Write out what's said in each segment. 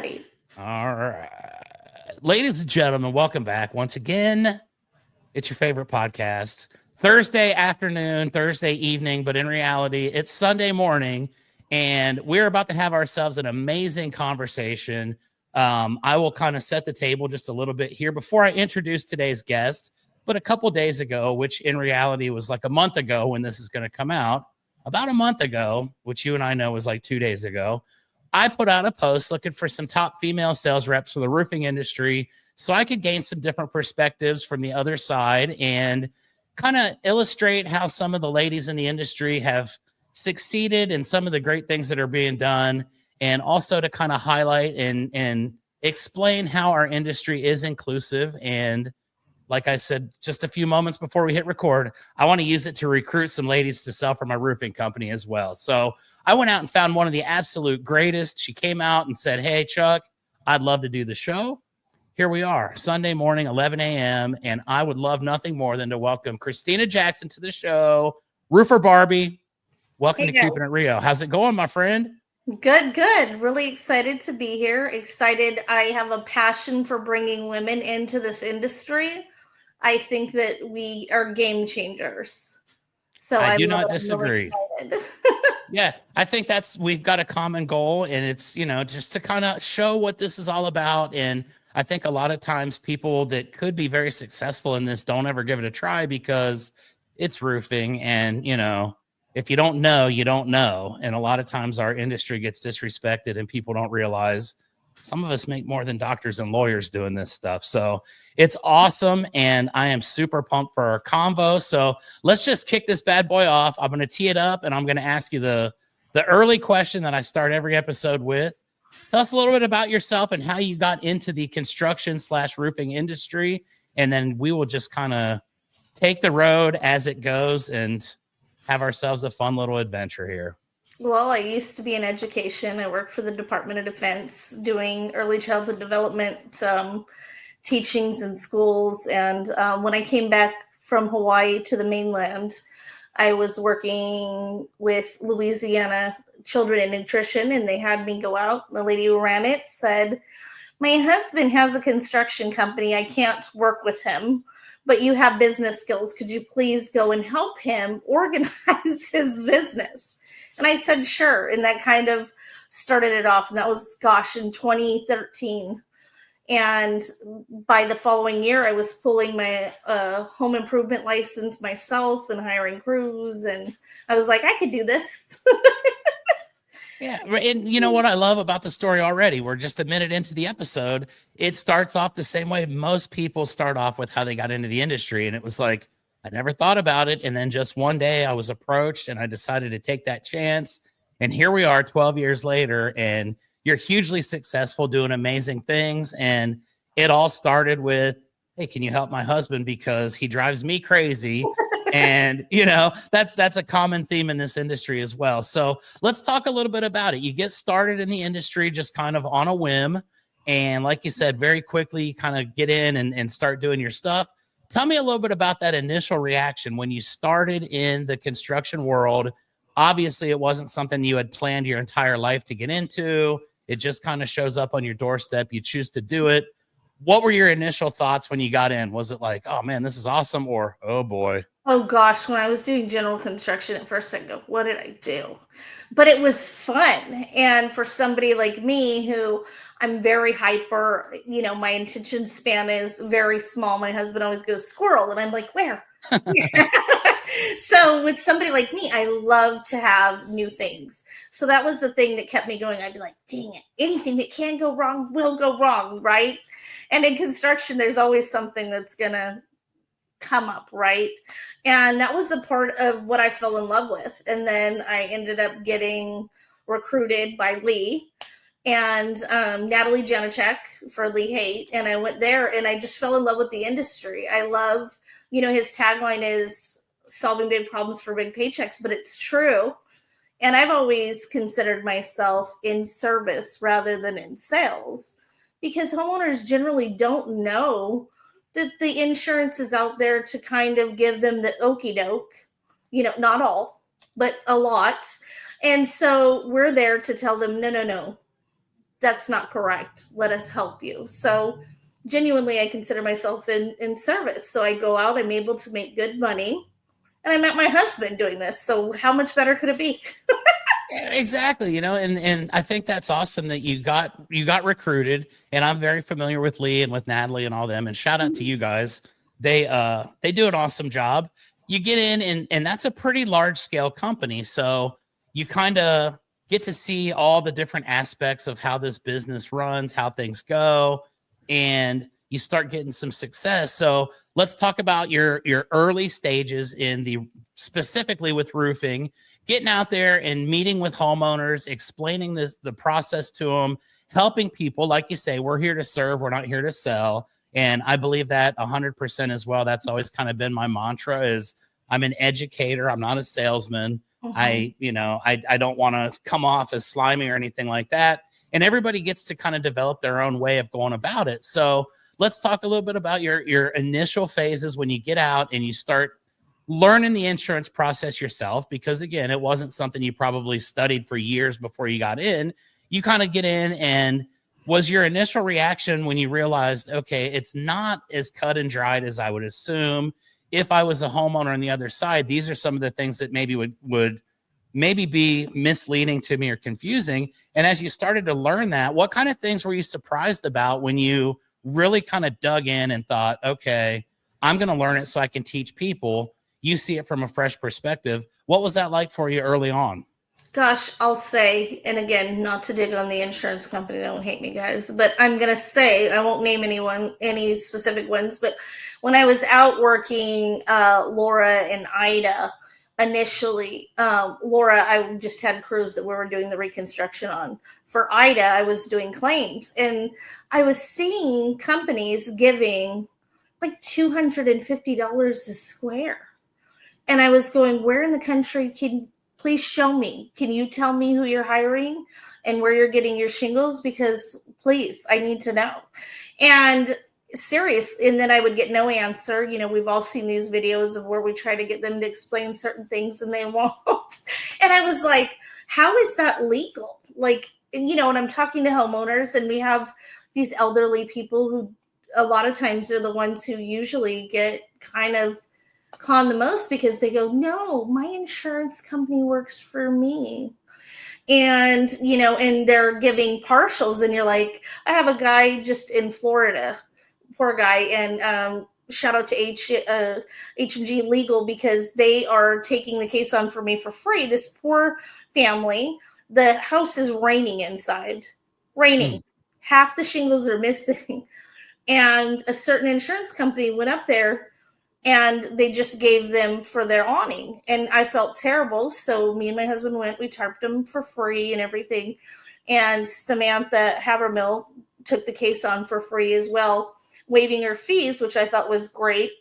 ready. All right. Ladies and gentlemen, welcome back. Once again, it's your favorite podcast. Thursday afternoon, Thursday evening, but in reality, it's Sunday morning, and we're about to have ourselves an amazing conversation. I will kind of set the table just a little bit here before I introduce today's guest. But a couple days ago, which in reality was like a month ago when this is going to come out, about a month ago, which you and I know was like 2 days ago, I put out a post looking for some top female sales reps for the roofing industry so I could gain some different perspectives from the other side and kind of illustrate how some of the ladies in the industry have succeeded and some of the great things that are being done, and also to kind of highlight and explain how our industry is inclusive. And like I said, just a few moments before we hit record, I want to use it to recruit some ladies to sell for my roofing company as well. So I went out and found one of the absolute greatest. She came out and said, "Hey, Chuck, I'd love to do the show." Here we are, Sunday morning, 11 a.m., and I would love nothing more than to welcome Christina Jackson to the show. Roofer Barbie, welcome to Keepin It Rio. How's it going, my friend? Good. Really excited to be here. Excited. I have a passion for bringing women into this industry. I think that we are game changers. So I do not disagree. Really Yeah, I think we've got a common goal, and it's, just to kind of show what this is all about. And I think a lot of times people that could be very successful in this don't ever give it a try because it's roofing. And, if you don't know, you don't know. And a lot of times our industry gets disrespected and people don't realize some of us make more than doctors and lawyers doing this stuff. So it's awesome. And I am super pumped for our convo. So let's just kick this bad boy off. I'm going to tee it up and I'm going to ask you the early question that I start every episode with. Tell us a little bit about yourself and how you got into the construction/roofing industry. And then we will just kind of take the road as it goes and have ourselves a fun little adventure here. Well, I used to be in education. I worked for the Department of Defense doing early childhood development teachings in schools. And when I came back from Hawaii to the mainland, I was working with Louisiana Children and Nutrition, and they had me go out. The lady who ran it said, "My husband has a construction company. I can't work with him, but you have business skills. Could you please go and help him organize his business?" And I said, sure. And that kind of started it off. And that was, in 2013. And by the following year, I was pulling my home improvement license myself and hiring crews. And I was like, I could do this. Yeah. And you know what I love about the story already? We're just a minute into the episode. It starts off the same way most people start off with how they got into the industry. And it was like, I never thought about it. And then just one day I was approached and I decided to take that chance. And here we are 12 years later, and you're hugely successful doing amazing things. And it all started with, "Hey, can you help my husband? Because he drives me crazy." And, that's a common theme in this industry as well. So let's talk a little bit about it. You get started in the industry just kind of on a whim. And like you said, very quickly, you kind of get in and start doing your stuff. Tell me a little bit about that initial reaction when you started in the construction world. Obviously, it wasn't something you had planned your entire life to get into. It just kind of shows up on your doorstep. You choose to do it. What were your initial thoughts when you got in? Was it like, "Oh man, this is awesome," or "Oh boy"? Oh gosh, when I was doing general construction at first, I'd go, what did I do? But it was fun. And for somebody like me, who I'm very hyper, my attention span is very small. My husband always goes squirrel. And I'm like, where? So with somebody like me, I love to have new things. So that was the thing that kept me going. I'd be like, dang it, anything that can go wrong will go wrong, right? And in construction, there's always something that's going to come up, right? And that was a part of what I fell in love with. And then I ended up getting recruited by Lee and Natalie Janacek for Lee Haight. And I went there and I just fell in love with the industry. I love, his tagline is solving big problems for big paychecks, but it's true. And I've always considered myself in service rather than in sales, because homeowners generally don't know that the insurance is out there to kind of give them the okie doke, not all, but a lot. And so we're there to tell them, no, that's not correct. Let us help you. So genuinely, I consider myself in service. So I go out, I'm able to make good money, and I met my husband doing this. So how much better could it be? Exactly, you know, and I think that's awesome that you got recruited, and I'm very familiar with Lee and with Natalie and all them, and shout out to you guys. They do an awesome job. You get in, and that's a pretty large scale company, so you kind of get to see all the different aspects of how this business runs, how things go, and you start getting some success. So let's talk about your early stages in the specifically with roofing, getting out there and meeting with homeowners, explaining the process to them, helping people. Like you say, we're here to serve, we're not here to sell. And I believe that 100% as well. That's always kind of been my mantra is I'm an educator. I'm not a salesman. Mm-hmm. I don't want to come off as slimy or anything like that. And everybody gets to kind of develop their own way of going about it. So let's talk a little bit about your initial phases when you get out and you start learning the insurance process yourself, because again, it wasn't something you probably studied for years before you got in. You kind of get in, and was your initial reaction when you realized, okay, it's not as cut and dried as I would assume. If I was a homeowner on the other side, these are some of the things that maybe would maybe be misleading to me or confusing. And as you started to learn that, what kind of things were you surprised about when you really kind of dug in and thought, okay, I'm going to learn it so I can teach people? You see it from a fresh perspective. What was that like for you early on? Gosh, I'll say, and again, not to dig on the insurance company, don't hate me, guys, but I'm going to say, I won't name any specific ones, but when I was out working Laura and Ida initially, Laura, I just had crews that we were doing the reconstruction on. For Ida, I was doing claims, and I was seeing companies giving like $250 a square. And I was going, where in the country can please show me? Can you tell me who you're hiring and where you're getting your shingles? Because please, I need to know. And serious. And then I would get no answer. You know, we've all seen these videos of where we try to get them to explain certain things and they won't. And I was like, how is that legal? Like, and, you know, and I'm talking to homeowners, and we have these elderly people who a lot of times are the ones who usually get kind of con the most, because they go, no, my insurance company works for me. And, you know, and they're giving partials, and you're like, I have a guy just in Florida, poor guy. And shout out to HMG Legal, because they are taking the case on for me for free. This poor family, the house is raining inside, raining. Half the shingles are missing. And a certain insurance company went up there and they just gave them for their awning. And I felt terrible. So me and my husband went, we tarped them for free and everything. And Samantha Habermill took the case on for free as well, waiving her fees, which I thought was great.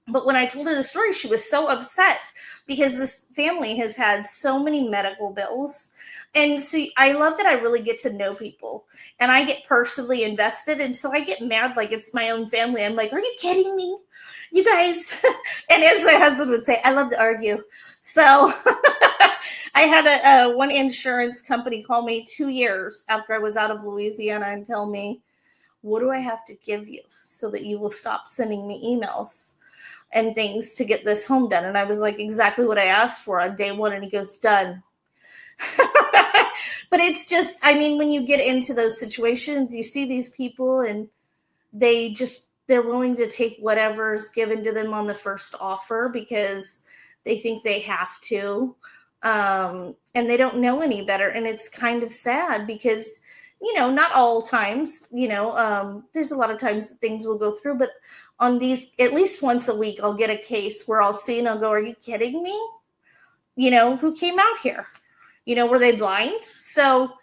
But when I told her the story, she was so upset because this family has had so many medical bills. And so I love that I really get to know people, and I get personally invested. And so I get mad like it's my own family. I'm like, are you kidding me? You guys. And as my husband would say, I love to argue. So I had a one insurance company call me 2 years after I was out of Louisiana and tell me, what do I have to give you so that you will stop sending me emails and things to get this home done? And I was like, exactly what I asked for on day one. And he goes, done. But it's just, I mean, when you get into those situations, you see these people and they're willing to take whatever's given to them on the first offer because they think they have to. And they don't know any better. And it's kind of sad because, you know, not all times, you know, there's a lot of times that things will go through, but on these, at least once a week, I'll get a case where I'll see and I'll go, are you kidding me? You know, who came out here? You know, were they blind? So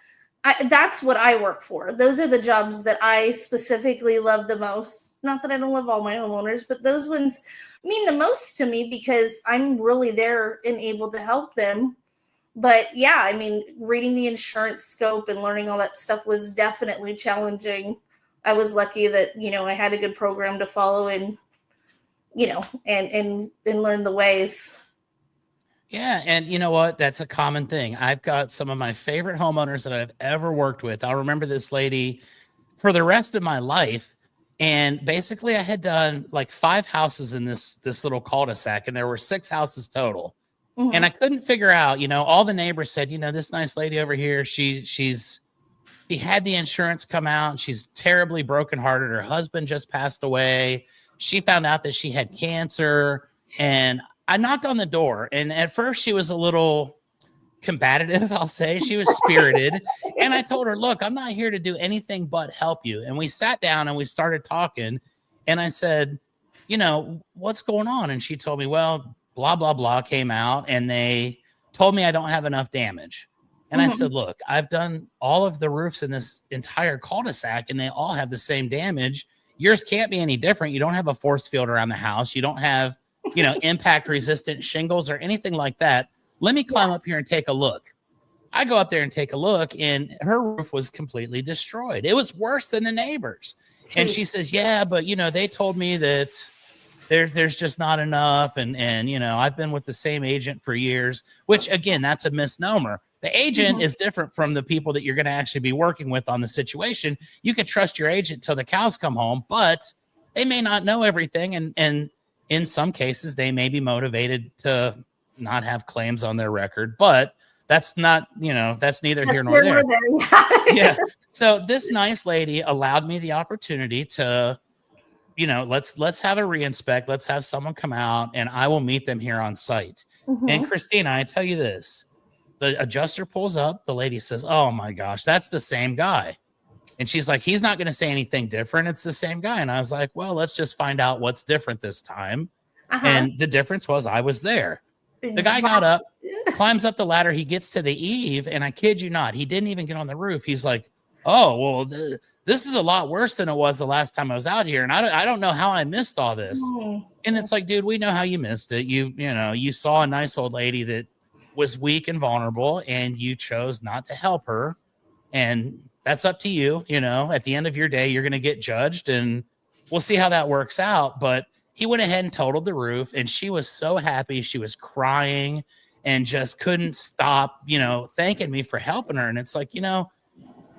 that's what I work for. Those are the jobs that I specifically love the most. Not that I don't love all my homeowners, but those ones mean the most to me because I'm really there and able to help them. But yeah, I mean, reading the insurance scope and learning all that stuff was definitely challenging. I was lucky that, you know, I had a good program to follow and, you know, and learn the ways. Yeah, and you know what? That's a common thing. I've got some of my favorite homeowners that I've ever worked with. I'll remember this lady for the rest of my life. And basically I had done like 5 houses in this little cul-de-sac, and there were 6 houses total. And Mhm. I couldn't figure out, all the neighbors said, this nice lady over here, she had the insurance come out, and she's terribly brokenhearted. Her husband just passed away. She found out that she had cancer. And I knocked on the door, and at first she was a little combative, I'll say. She was spirited. And I told her, look, I'm not here to do anything but help you. And we sat down and we started talking. And I said, what's going on? And she told me, well, blah, blah, blah came out, and they told me I don't have enough damage. And I said, Mhm. look, I've done all of the roofs in this entire cul-de-sac, and they all have the same damage. Yours can't be any different. You don't have a force field around the house. You don't have, impact resistant shingles or anything like that. Let me climb up here and take a look. I go up there and take a look, and her roof was completely destroyed. It was worse than the neighbors. And she Jeez. says, yeah, but they told me that there's just not enough. And I've been with the same agent for years, which again, that's a misnomer. The agent Mhm. is different from the people that you're going to actually be working with on the situation. You can trust your agent till the cows come home, but they may not know everything. And in some cases, they may be motivated to not have claims on their record, but that's not, that's neither That's here nor where we're there. there. Yeah. So this nice lady allowed me the opportunity to, let's have a reinspect. Let's have someone come out, and I will meet them here on site. And Mhm. Christina, I tell you this, the adjuster pulls up. The lady says, oh my gosh, that's the same guy. And she's like, he's not going to say anything different. It's the same guy. And I was like, well, let's just find out what's different this time. Uh-huh. And the difference was I was there. The guy got Exactly. up, climbs up the ladder. He gets to the eave, and I kid you not, he didn't even get on the roof. He's like, oh, well, this is a lot worse than it was the last time I was out here. And I don't know how I missed all this. Mm. And it's like, dude, we know how you missed it. You saw a nice old lady that was weak and vulnerable, and you chose not to help her. And that's up to you. At the end of your day, you're going to get judged, and we'll see how that works out. But he went ahead and totaled the roof, and she was so happy. She was crying and just couldn't stop, thanking me for helping her. And it's like,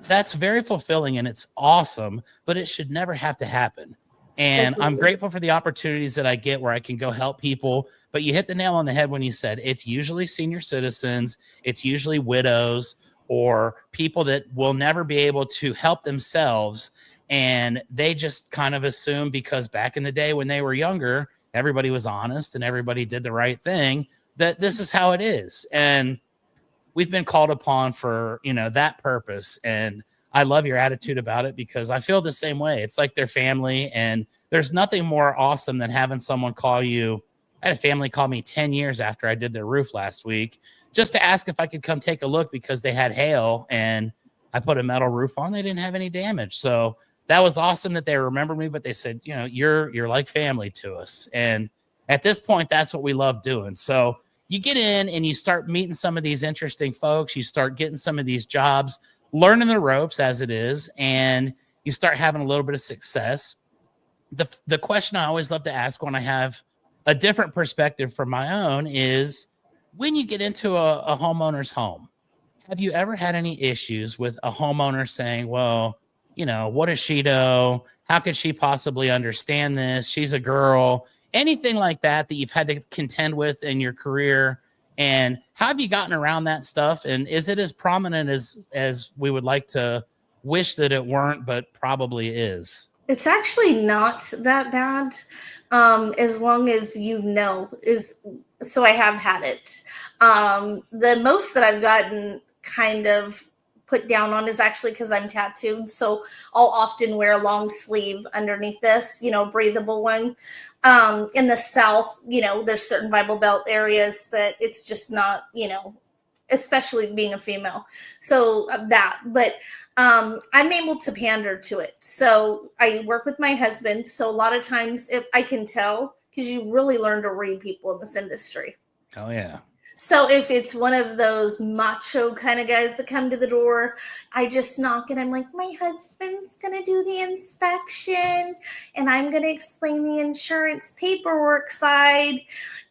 that's very fulfilling and it's awesome, but it should never have to happen. And I'm Agreed. grateful for the opportunities that I get where I can go help people. But you hit the nail on the head when you said it's usually senior citizens, it's usually widows or people that will never be able to help themselves. And they just kind of assume because back in the day when they were younger, everybody was honest and everybody did the right thing, that this is how it is. And we've been called upon for, that purpose. And I love your attitude about it because I feel the same way. It's like their family, and there's nothing more awesome than having someone call you. I had a family call me 10 years after I did their roof last week just to ask if I could come take a look because they had hail and I put a metal roof on. They didn't have any damage. So that was awesome that they remembered me, but they said, you're like family to us. And at this point, that's what we love doing. So you get in and you start meeting some of these interesting folks. You start getting some of these jobs, learning the ropes as it is, and you start having a little bit of success. The question I always love to ask when I have a different perspective from my own is when you get into a homeowner's home, have you ever had any issues with a homeowner saying, well, what does she know? How could she possibly understand this? She's a girl. Anything like that you've had to contend with in your career? And how have you gotten around that stuff? And is it as prominent as we would like to wish that it weren't, but probably is? It's actually not that bad, as long as is so I have had it. The most that I've gotten kind of put down on is actually because I'm tattooed, so I'll often wear a long sleeve underneath this, breathable one. In the South, there's certain Bible Belt areas that it's just not, especially being a female. So but I'm able to pander to it. So I work with my husband. So a lot of times if I can tell, because you really learn to read people in this industry. Oh, yeah. So if it's one of those macho kind of guys that come to the door, I just knock and I'm like, my husband's going to do the inspection. and I'm going to explain the insurance paperwork side.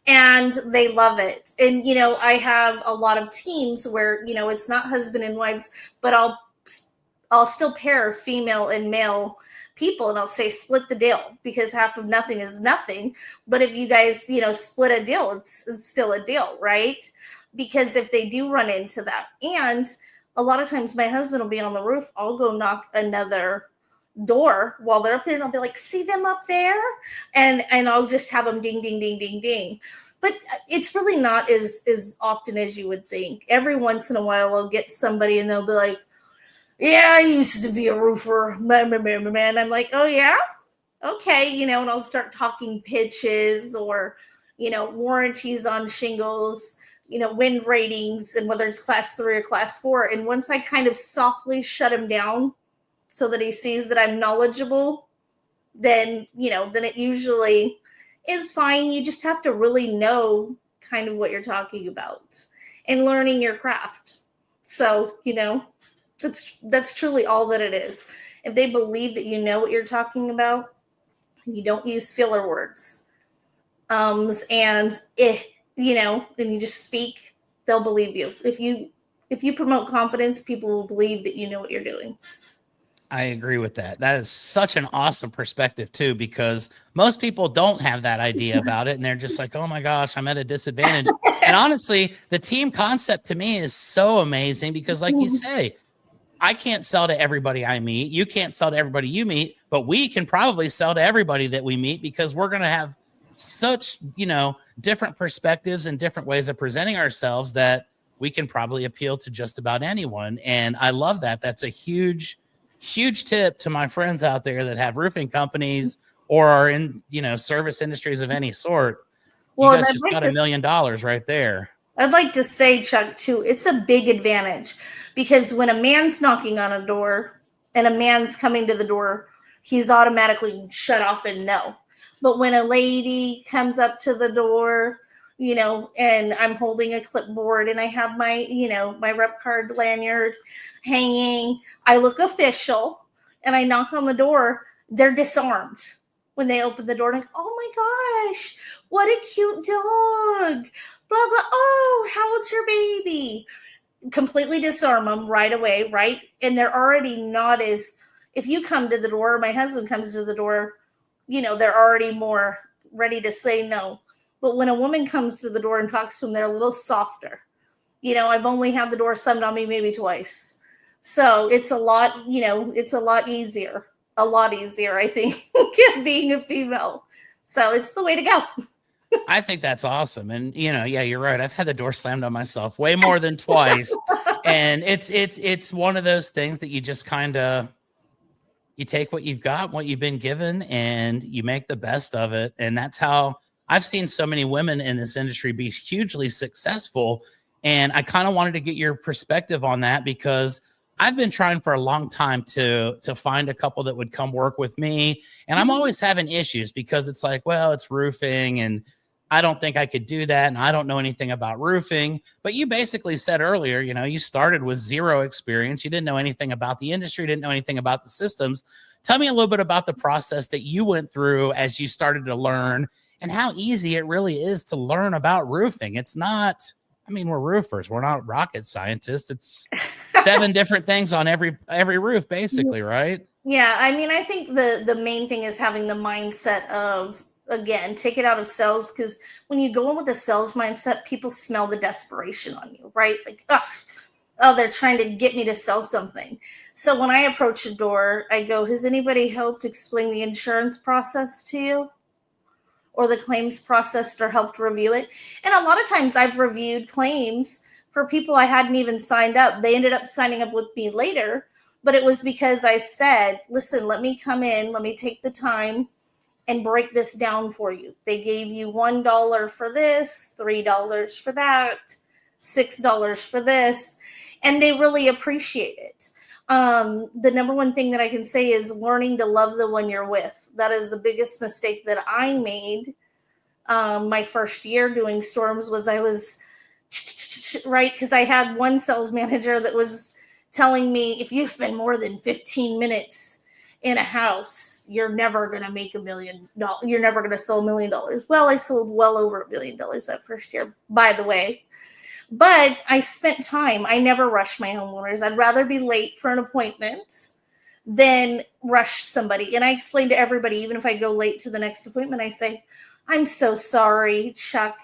And they love it. And, I have a lot of teams where, it's not husband and wives, but I'll still pair female and male people, and I'll say split the deal, because half of nothing is nothing. But if you guys, split a deal, it's still a deal, right? Because if they do run into that, and a lot of times my husband will be on the roof, I'll go knock another door while they're up there, and I'll be like, see them up there? And I'll just have them ding, ding, ding, ding, ding. But it's really not as often as you would think. Every once in a while, I'll get somebody and they'll be like, yeah, I used to be a roofer. Man, I'm like, oh, yeah? Okay. And I'll start talking pitches or, warranties on shingles, wind ratings, and whether it's class 3 or class 4. And once I kind of softly shut him down so that he sees that I'm knowledgeable, then it usually is fine. You just have to really know kind of what you're talking about and learning your craft. So, that's truly all that it is. If they believe that you know what you're talking about, you don't use filler words. And you just speak, they'll believe you. If you promote confidence, people will believe that you know what you're doing. I agree with that. That is such an awesome perspective too, because most people don't have that idea about it. And they're just like, oh my gosh, I'm at a disadvantage. And honestly, the team concept to me is so amazing because like you say, I can't sell to everybody I meet. You can't sell to everybody you meet, but we can probably sell to everybody that we meet because we're going to have such, different perspectives and different ways of presenting ourselves that we can probably appeal to just about anyone. And I love that. That's a huge tip to my friends out there that have roofing companies or are in, service industries of any sort. You guys just got $1 million right there. I'd like to say, Chuck, too, it's a big advantage because when a man's knocking on a door and a man's coming to the door, he's automatically shut off and no. But when a lady comes up to the door, and I'm holding a clipboard and I have my, my rep card lanyard hanging, I look official and I knock on the door, they're disarmed when they open the door. Like, oh my gosh, what a cute dog. Blah, blah. Oh, how old's your baby? Completely disarm them right away, right? And they're already not as, if you come to the door, my husband comes to the door, they're already more ready to say no. But when a woman comes to the door and talks to them, they're a little softer. I've only had the door slammed on me maybe twice. So it's a lot, it's a lot easier, I think, being a female. So it's the way to go. I think that's awesome. And, yeah, you're right. I've had the door slammed on myself way more than twice. And it's one of those things that you just kind of, you take what you've got, what you've been given, and you make the best of it. And that's how I've seen so many women in this industry be hugely successful. And I kind of wanted to get your perspective on that because I've been trying for a long time to find a couple that would come work with me. And I'm always having issues because it's like, well, it's roofing and I don't think I could do that. And I don't know anything about roofing. But you basically said earlier, you started with zero experience. You didn't know anything about the industry, didn't know anything about the systems. Tell me a little bit about the process that you went through as you started to learn and how easy it really is to learn about roofing. It's not, we're roofers. We're not rocket scientists. It's 7 different things on every roof, basically, right? Yeah, I think the main thing is having the mindset of, again, take it out of sales, because when you go in with a sales mindset, people smell the desperation on you, right? Like, oh, they're trying to get me to sell something. So when I approach a door, I go, has anybody helped explain the insurance process to you? Or the claims process, or helped review it? And a lot of times I've reviewed claims for people I hadn't even signed up. They ended up signing up with me later, but it was because I said, listen, let me come in, let me take the time and break this down for you. They gave you $1 for this, $3 for that, $6 for this, and they really appreciate it. The number one thing that I can say is learning to love the one you're with. That is the biggest mistake that I made my first year doing storms. Was I was right, because I had one sales manager that was telling me, if you spend more than 15 minutes in a house, you're never going to make $1 million. You're never going to sell $1 million. Well, I sold well over $1 million that first year, by the way. But I spent time. I never rush my homeowners. I'd rather be late for an appointment than rush somebody. And I explain to everybody, even if I go late to the next appointment, I say, I'm so sorry, Chuck,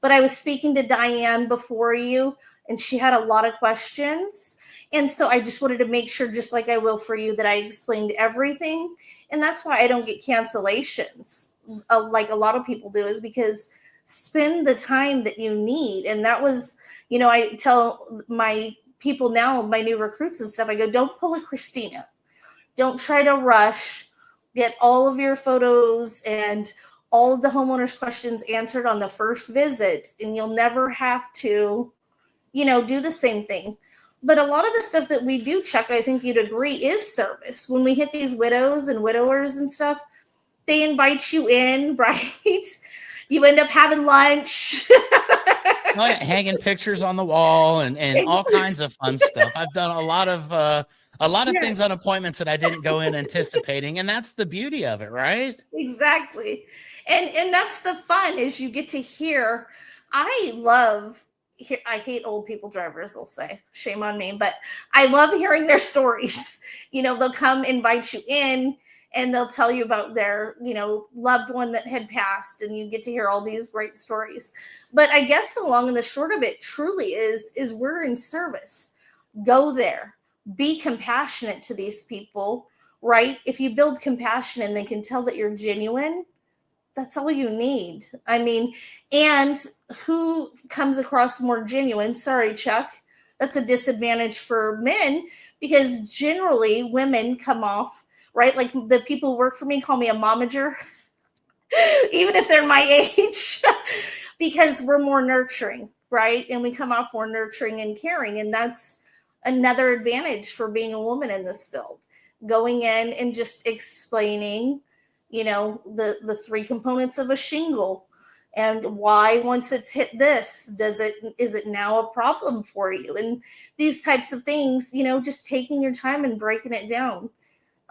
but I was speaking to Diane before you, and she had a lot of questions. And so I just wanted to make sure, just like I will for you, that I explained everything. And that's why I don't get cancellations like a lot of people do, is because spend the time that you need. And that was, I tell my people now, my new recruits and stuff, I go, don't pull a Christina. Don't try to rush. Get all of your photos and all of the homeowners' questions answered on the first visit, and you'll never have to, do the same thing. But a lot of the stuff that we do, Chuck, I think you'd agree, is service. When we hit these widows and widowers and stuff, they invite you in, right? You end up having lunch. Hanging pictures on the wall and all kinds of fun stuff. I've done a lot of things on appointments that I didn't go in anticipating, and that's the beauty of it, right? Exactly. And that's the fun, is you get to hear. I hate old people drivers, they'll say, shame on me, but I love hearing their stories. They'll come invite you in and they'll tell you about their, loved one that had passed, and you get to hear all these great stories. But I guess the long and the short of it truly is we're in service. Go there, be compassionate to these people, right? If you build compassion and they can tell that you're genuine, that's all you need. I mean, and who comes across more genuine? Sorry, Chuck. That's a disadvantage for men, because generally women come off, right? Like the people who work for me call me a momager, even if they're my age, because we're more nurturing, right? And we come off more nurturing and caring. And that's another advantage for being a woman in this field. Going in and just explaining, the three components of a shingle, and why, once it's hit this, is it now a problem for you? And these types of things, just taking your time and breaking it down.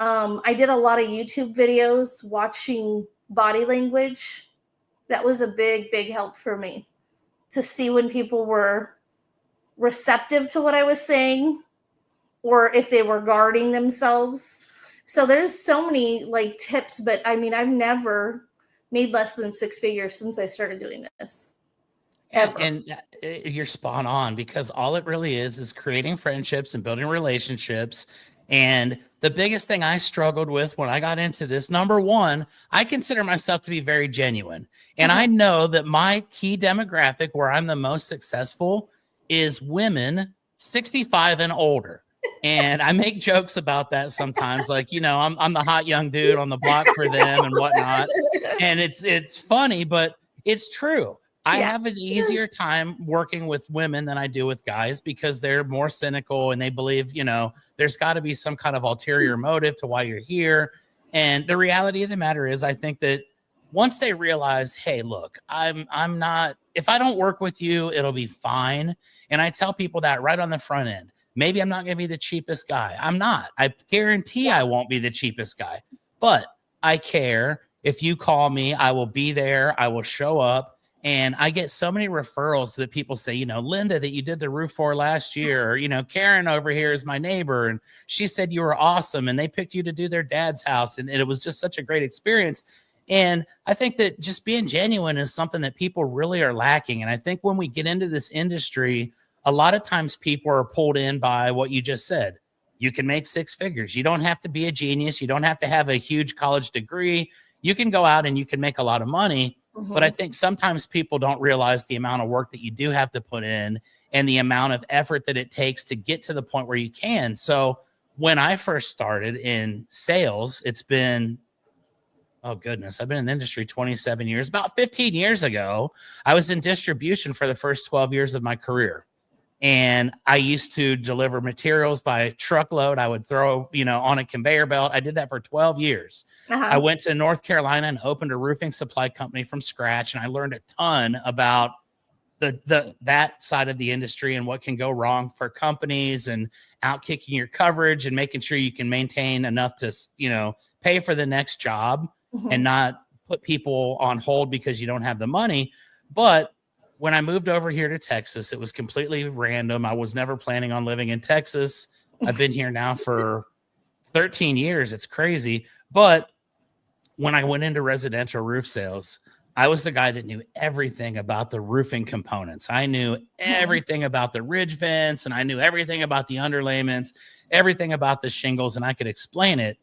I did a lot of YouTube videos watching body language. That was a big, big help for me, to see when people were receptive to what I was saying, or if they were guarding themselves. So there's so many tips, but I mean, I've never made less than 6 figures since I started doing this. Ever. And you're spot on, because all it really is creating friendships and building relationships. And the biggest thing I struggled with when I got into this, number one, I consider myself to be very genuine. And I know that my key demographic where I'm the most successful is women 65 and older. And I make jokes about that sometimes, like, I'm the hot young dude on the block for them and whatnot. And it's funny, but it's true. I have an easier time working with women than I do with guys, because they're more cynical and they believe, there's got to be some kind of ulterior motive to why you're here. And the reality of the matter is, I think that once they realize, hey, look, I'm not, if I don't work with you, it'll be fine. And I tell people that right on the front end. Maybe I'm not going to be the cheapest guy. I'm not. I guarantee I won't be the cheapest guy, but I care. If you call me, I will be there. I will show up. And I get so many referrals that people say, Linda, that you did the roof for last year, or, Karen over here is my neighbor, and she said you were awesome, and they picked you to do their dad's house. And it was just such a great experience. And I think that just being genuine is something that people really are lacking. And I think when we get into this industry, a lot of times people are pulled in by what you just said. You can make 6 figures. You don't have to be a genius. You don't have to have a huge college degree. You can go out and you can make a lot of money. But I think sometimes people don't realize the amount of work that you do have to put in, and the amount of effort that it takes to get to the point where you can. So when I first started in sales, it's been, oh goodness, I've been in the industry 27 years. About 15 years ago, I was in distribution for the first 12 years of my career. And I used to deliver materials by truckload. I would throw, on a conveyor belt. I did that for 12 years. I went to North Carolina and opened a roofing supply company from scratch. And I learned a ton about that side of the industry and what can go wrong for companies and outkicking your coverage and making sure you can maintain enough to, pay for the next job and not put people on hold because you don't have the money. But when I moved over here to Texas, it was completely random. I was never planning on living in Texas. I've been here now for 13 years. It's crazy. But when I went into residential roof sales, I was the guy that knew everything about the roofing components. I knew everything about the ridge vents, and I knew everything about the underlayments, everything about the shingles, and I could explain it.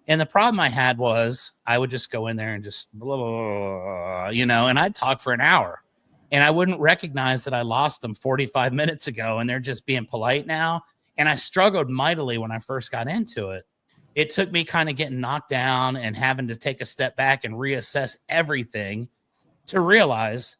And the problem I had was I would just go in there and just blah, blah, blah, and I'd talk for an hour, and I wouldn't recognize that I lost them 45 minutes ago, and they're just being polite now. And I struggled mightily when I first got into it. It took me kind of getting knocked down and having to take a step back and reassess everything to realize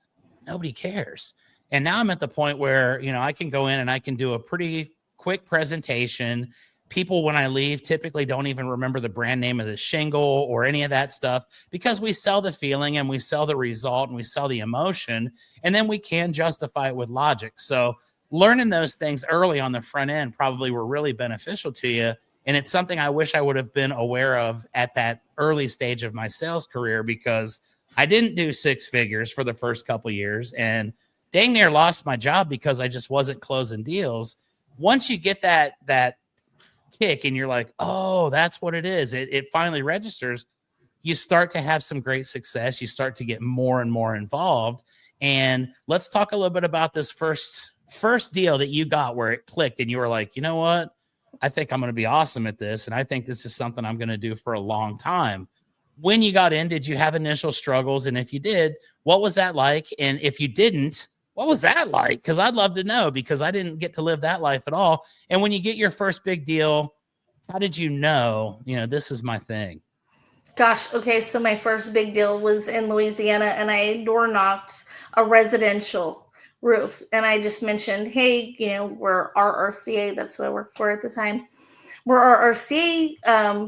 nobody cares. And now I'm at the point where, I can go in and I can do a pretty quick presentation. People, when I leave, typically don't even remember the brand name of the shingle or any of that stuff, because we sell the feeling and we sell the result and we sell the emotion, and then we can justify it with logic. So learning those things early on the front end probably were really beneficial to you. And it's something I wish I would have been aware of at that early stage of my sales career, because I didn't do six figures for the first couple of years and dang near lost my job because I just wasn't closing deals. Once you get that kick and you're like, oh, that's what it is. It finally registers. You start to have some great success. You start to get more and more involved. And let's talk a little bit about this first deal that you got where it clicked and you were like, you know what? I think I'm going to be awesome at this. And I think this is something I'm going to do for a long time. When you got in, did you have initial struggles? And if you did, what was that like? And if you didn't, what was that like? Because I'd love to know, because I didn't get to live that life at all. And when you get your first big deal, how did you know, this is my thing? Gosh, okay, so my first big deal was in Louisiana, and I door knocked a residential roof. And I just mentioned, hey, we're RRCA. That's what I worked for at the time. We're RRCA.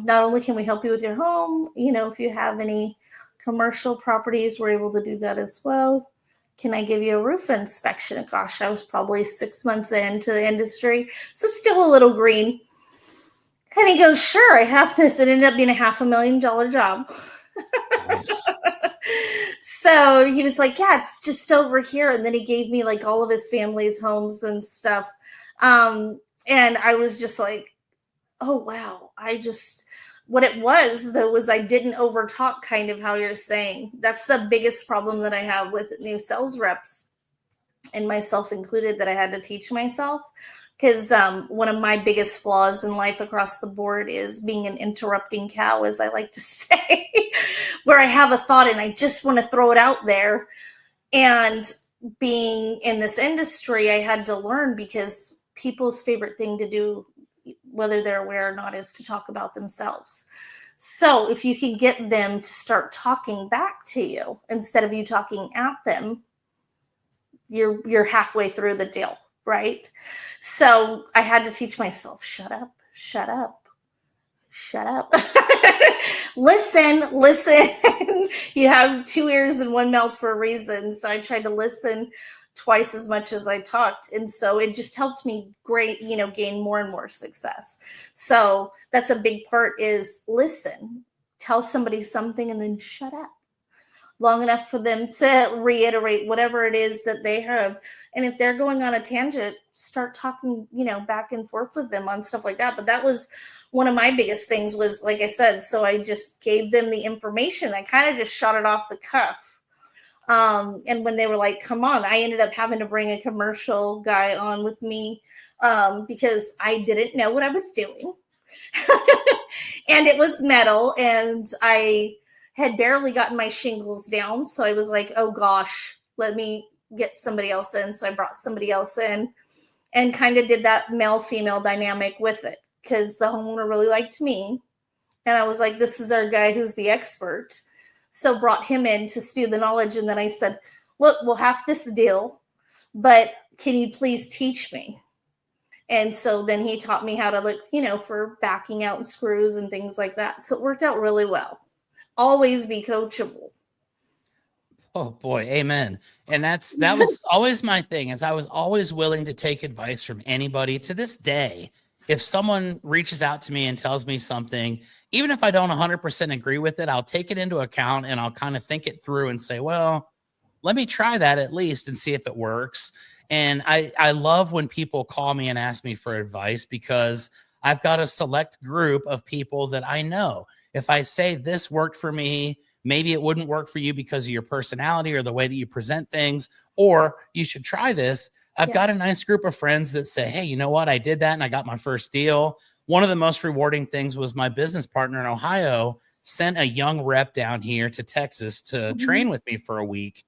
Not only can we help you with your home, if you have any commercial properties, we're able to do that as well. Can I give you a roof inspection? Gosh, I was probably 6 months into the industry, so still a little green. And he goes, sure, I have this. It ended up being a $500,000 job. Nice. So he was like, yeah, it's just over here. And then he gave me like all of his family's homes and stuff. And I was just like, oh, wow. What it was, though, was I didn't overtalk, kind of how you're saying. That's the biggest problem that I have with new sales reps, and myself included, that I had to teach myself. Because one of my biggest flaws in life across the board is being an interrupting cow, as I like to say, where I have a thought and I just want to throw it out there. And being in this industry, I had to learn, because people's favorite thing to do, whether they're aware or not, is to talk about themselves. So if you can get them to start talking back to you instead of you talking at them, you're halfway through the deal, right? So I had to teach myself, shut up. Listen. You have two ears and one mouth for a reason. So I tried to listen twice as much as I talked. And so it just helped me gain more and more success. So that's a big part, is listen, tell somebody something, and then shut up long enough for them to reiterate whatever it is that they have. And if they're going on a tangent, start talking, back and forth with them on stuff like that. But that was one of my biggest things, was, like I said, so I just gave them the information. I kind of just shot it off the cuff. And when they were like, come on, I ended up having to bring a commercial guy on with me, because I didn't know what I was doing. And it was metal, and I had barely gotten my shingles down. So I was like, oh gosh, let me get somebody else in. So I brought somebody else in and kind of did that male-female dynamic with it, because the homeowner really liked me. And I was like, this is our guy who's the expert. So brought him in to spew the knowledge. And then I said, look, we'll have this deal, but can you please teach me? And so then he taught me how to look, for backing out screws and things like that. So it worked out really well. Always be coachable. Oh boy, amen. And that was always my thing, is I was always willing to take advice from anybody. To this day, if someone reaches out to me and tells me something, even if I don't 100% agree with it, I'll take it into account and I'll kind of think it through and say, well, let me try that at least and see if it works. And I love when people call me and ask me for advice, because I've got a select group of people that I know. If I say this worked for me, maybe it wouldn't work for you because of your personality or the way that you present things, or you should try this. I've got a nice group of friends that say, hey, you know what? I did that and I got my first deal. One of the most rewarding things was my business partner in Ohio sent a young rep down here to Texas to train with me for a week.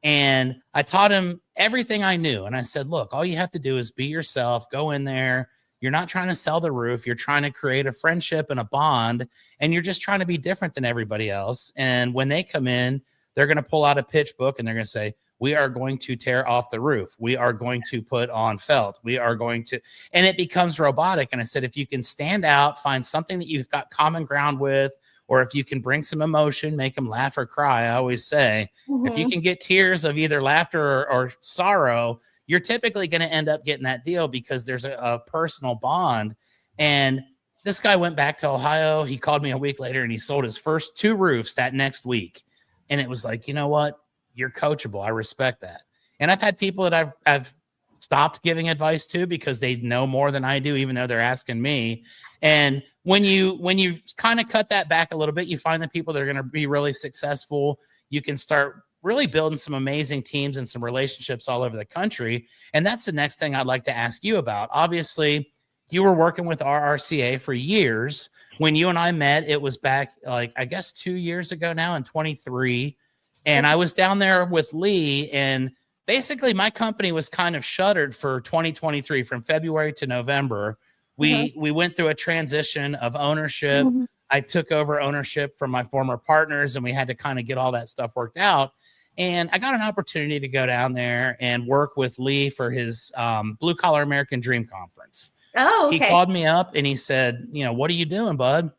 And I taught him everything I knew. And I said, look, all you have to do is be yourself, go in there. You're not trying to sell the roof. You're trying to create a friendship and a bond. And you're just trying to be different than everybody else. And when they come in, they're going to pull out a pitch book and they're going to say, we are going to tear off the roof. We are going to put on felt. We are going to, and it becomes robotic. And I said, if you can stand out, find something that you've got common ground with, or if you can bring some emotion, make them laugh or cry. I always say, if you can get tears of either laughter or sorrow, you're typically going to end up getting that deal, because there's a personal bond. And this guy went back to Ohio. He called me a week later and he sold his first 2 roofs that next week. And it was like, you know what? You're coachable. I respect that. And I've had people that I've stopped giving advice to because they know more than I do, even though they're asking me. And when you kind of cut that back a little bit, you find the people that are going to be really successful. You can start really building some amazing teams and some relationships all over the country. And that's the next thing I'd like to ask you about. Obviously, you were working with RRCA for years. When you and I met, it was back, like, I guess 2 years ago now, in 23. And I was down there with Lee, and basically my company was kind of shuttered for 2023 from February to November. We went through a transition of ownership. I took over ownership from my former partners, and we had to kind of get all that stuff worked out. And I got an opportunity to go down there and work with Lee for his Blue Collar American Dream Conference. Oh, okay. He called me up and he said, you know, what are you doing, bud?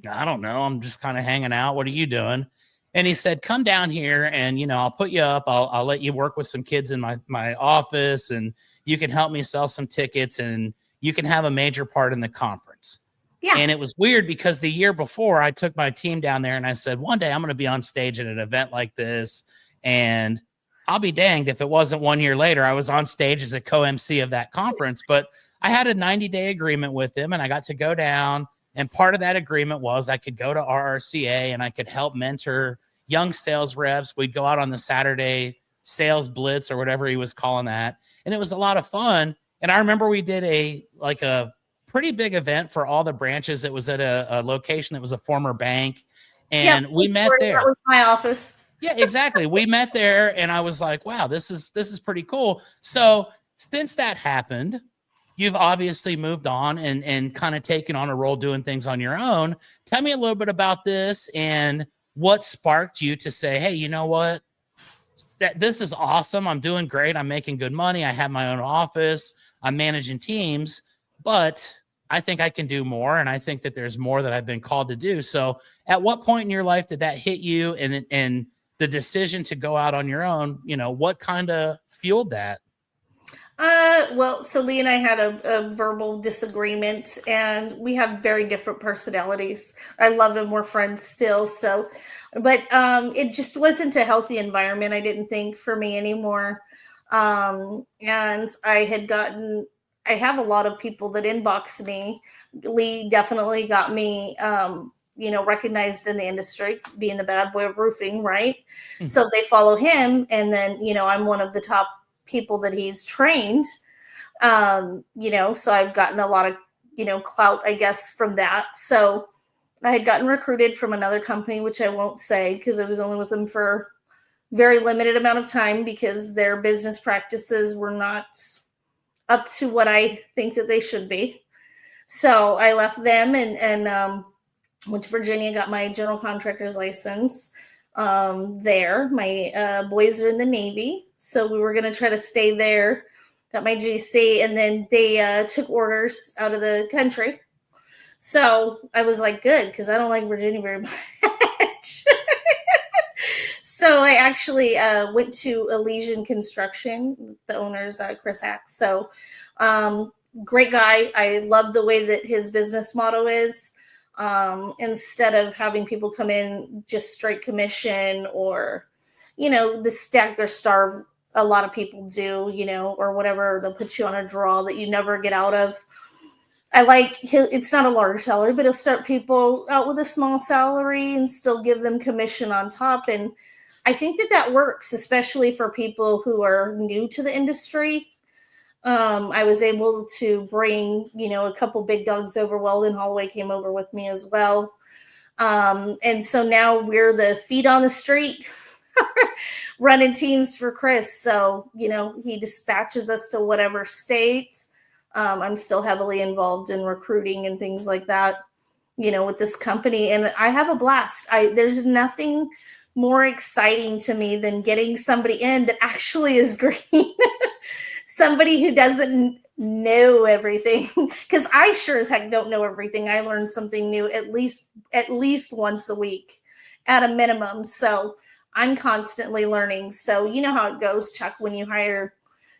I don't know. I'm just kind of hanging out. What are you doing? And he said, come down here and, you know, I'll put you up. I'll let you work with some kids in my office, and you can help me sell some tickets, and you can have a major part in the conference. Yeah. And it was weird because the year before I took my team down there and I said, one day I'm going to be on stage at an event like this. And I'll be danged if it wasn't 1 year later, I was on stage as a co-MC of that conference. But I had a 90-day agreement with him, and I got to go down. And part of that agreement was I could go to RRCA and I could help mentor young sales reps. We'd go out on the Saturday sales blitz or whatever he was calling that. And it was a lot of fun. And I remember we did a pretty big event for all the branches. It was at a location that was a former bank. And we met there. That was my office. Yeah, exactly. We met there and I was like, wow, this is pretty cool. So since that happened, you've obviously moved on and kind of taken on a role doing things on your own. Tell me a little bit about this and what sparked you to say, hey, you know what? This is awesome. I'm doing great. I'm making good money. I have my own office. I'm managing teams, but I think I can do more. And I think that there's more that I've been called to do. So at what point in your life did that hit you, and the decision to go out on your own, you know, what kind of fueled that? Well, so Lee and I had a verbal disagreement, and we have very different personalities. I love him. We're friends still. So, but it just wasn't a healthy environment, I didn't think, for me anymore. And I have a lot of people that inbox me. Lee definitely got me, recognized in the industry, being the bad boy of roofing, right? Mm-hmm. So they follow him. And then, I'm one of the top people that he's trained, so I've gotten a lot of, clout, I guess, from that. So I had gotten recruited from another company, which I won't say because I was only with them for very limited amount of time because their business practices were not up to what I think that they should be. So I left them and went to Virginia, got my general contractor's license there. My boys are in the Navy, so we were going to try to stay there. Got my GC, and then they took orders out of the country. So I was like, good, because I don't like Virginia very much. So I actually went to Elysian Construction. The owner's Chris Axe. So great guy. I love the way that his business model is. Instead of having people come in just straight commission or, the stack or starve a lot of people do, or whatever. They'll put you on a draw that you never get out of. I like it's not a large salary, but he'll start people out with a small salary and still give them commission on top. And I think that works, especially for people who are new to the industry. I was able to bring, a couple big dogs over. Weldon Holloway came over with me as well. And so now we're the feet on the street running teams for Chris. So, he dispatches us to whatever states. I'm still heavily involved in recruiting and things like that, with this company. And I have a blast. There's nothing more exciting to me than getting somebody in that actually is green. Somebody who doesn't know everything, because I sure as heck don't know everything. I learn something new at least once a week at a minimum. So I'm constantly learning. So you know how it goes, Chuck, when you hire,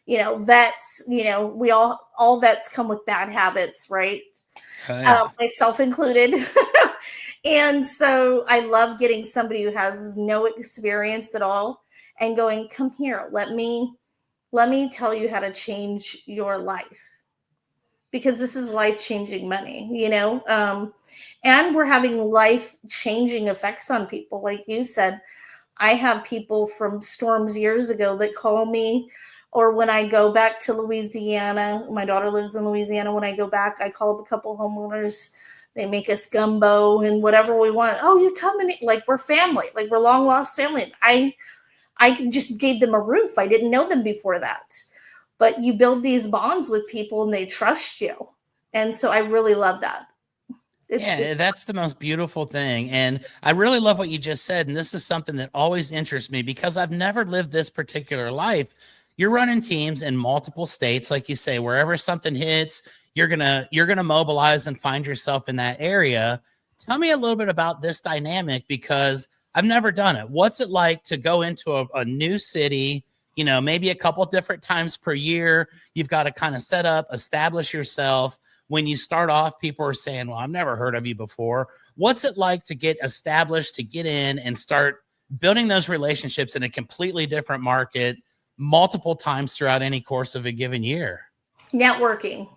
vets, we all vets come with bad habits, right? Myself included. And so I love getting somebody who has no experience at all and going, come here, let me tell you how to change your life, because this is life-changing money, and we're having life-changing effects on people. Like you said, I have people from storms years ago that call me, or when I go back to Louisiana, my daughter lives in Louisiana. When I go back, I call up a couple homeowners. They make us gumbo and whatever we want. Oh, you're coming. Like, we're family, like we're long lost family. I just gave them a roof. I didn't know them before that. But you build these bonds with people and they trust you. And so I really love that. That's the most beautiful thing. And I really love what you just said. And this is something that always interests me because I've never lived this particular life. You're running teams in multiple states, like you say, wherever something hits, you're gonna mobilize and find yourself in that area. Tell me a little bit about this dynamic, because I've never done it. What's it like to go into a new city, maybe a couple different times per year? You've got to kind of set up, establish yourself. When you start off, people are saying, well, I've never heard of you before. What's it like to get established, to get in and start building those relationships in a completely different market multiple times throughout any course of a given year? Networking,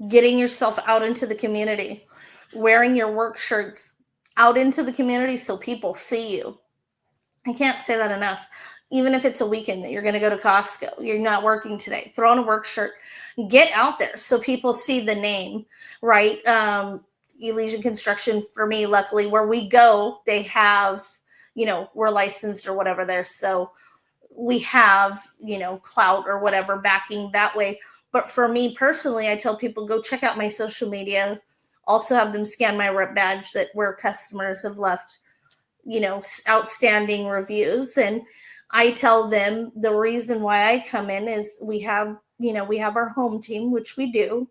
getting yourself out into the community, wearing your work shirts out into the community so people see you. I can't say that enough. Even if it's a weekend that you're going to go to Costco, you're not working today, throw on a work shirt, get out there so people see the name, right? Elysian Construction, for me, luckily, where we go, they have, we're licensed or whatever there. So we have, clout or whatever backing that way. But for me personally, I tell people, go check out my social media. Also have them scan my rep badge where customers have left, outstanding reviews. And I tell them the reason why I come in is we have our home team, which we do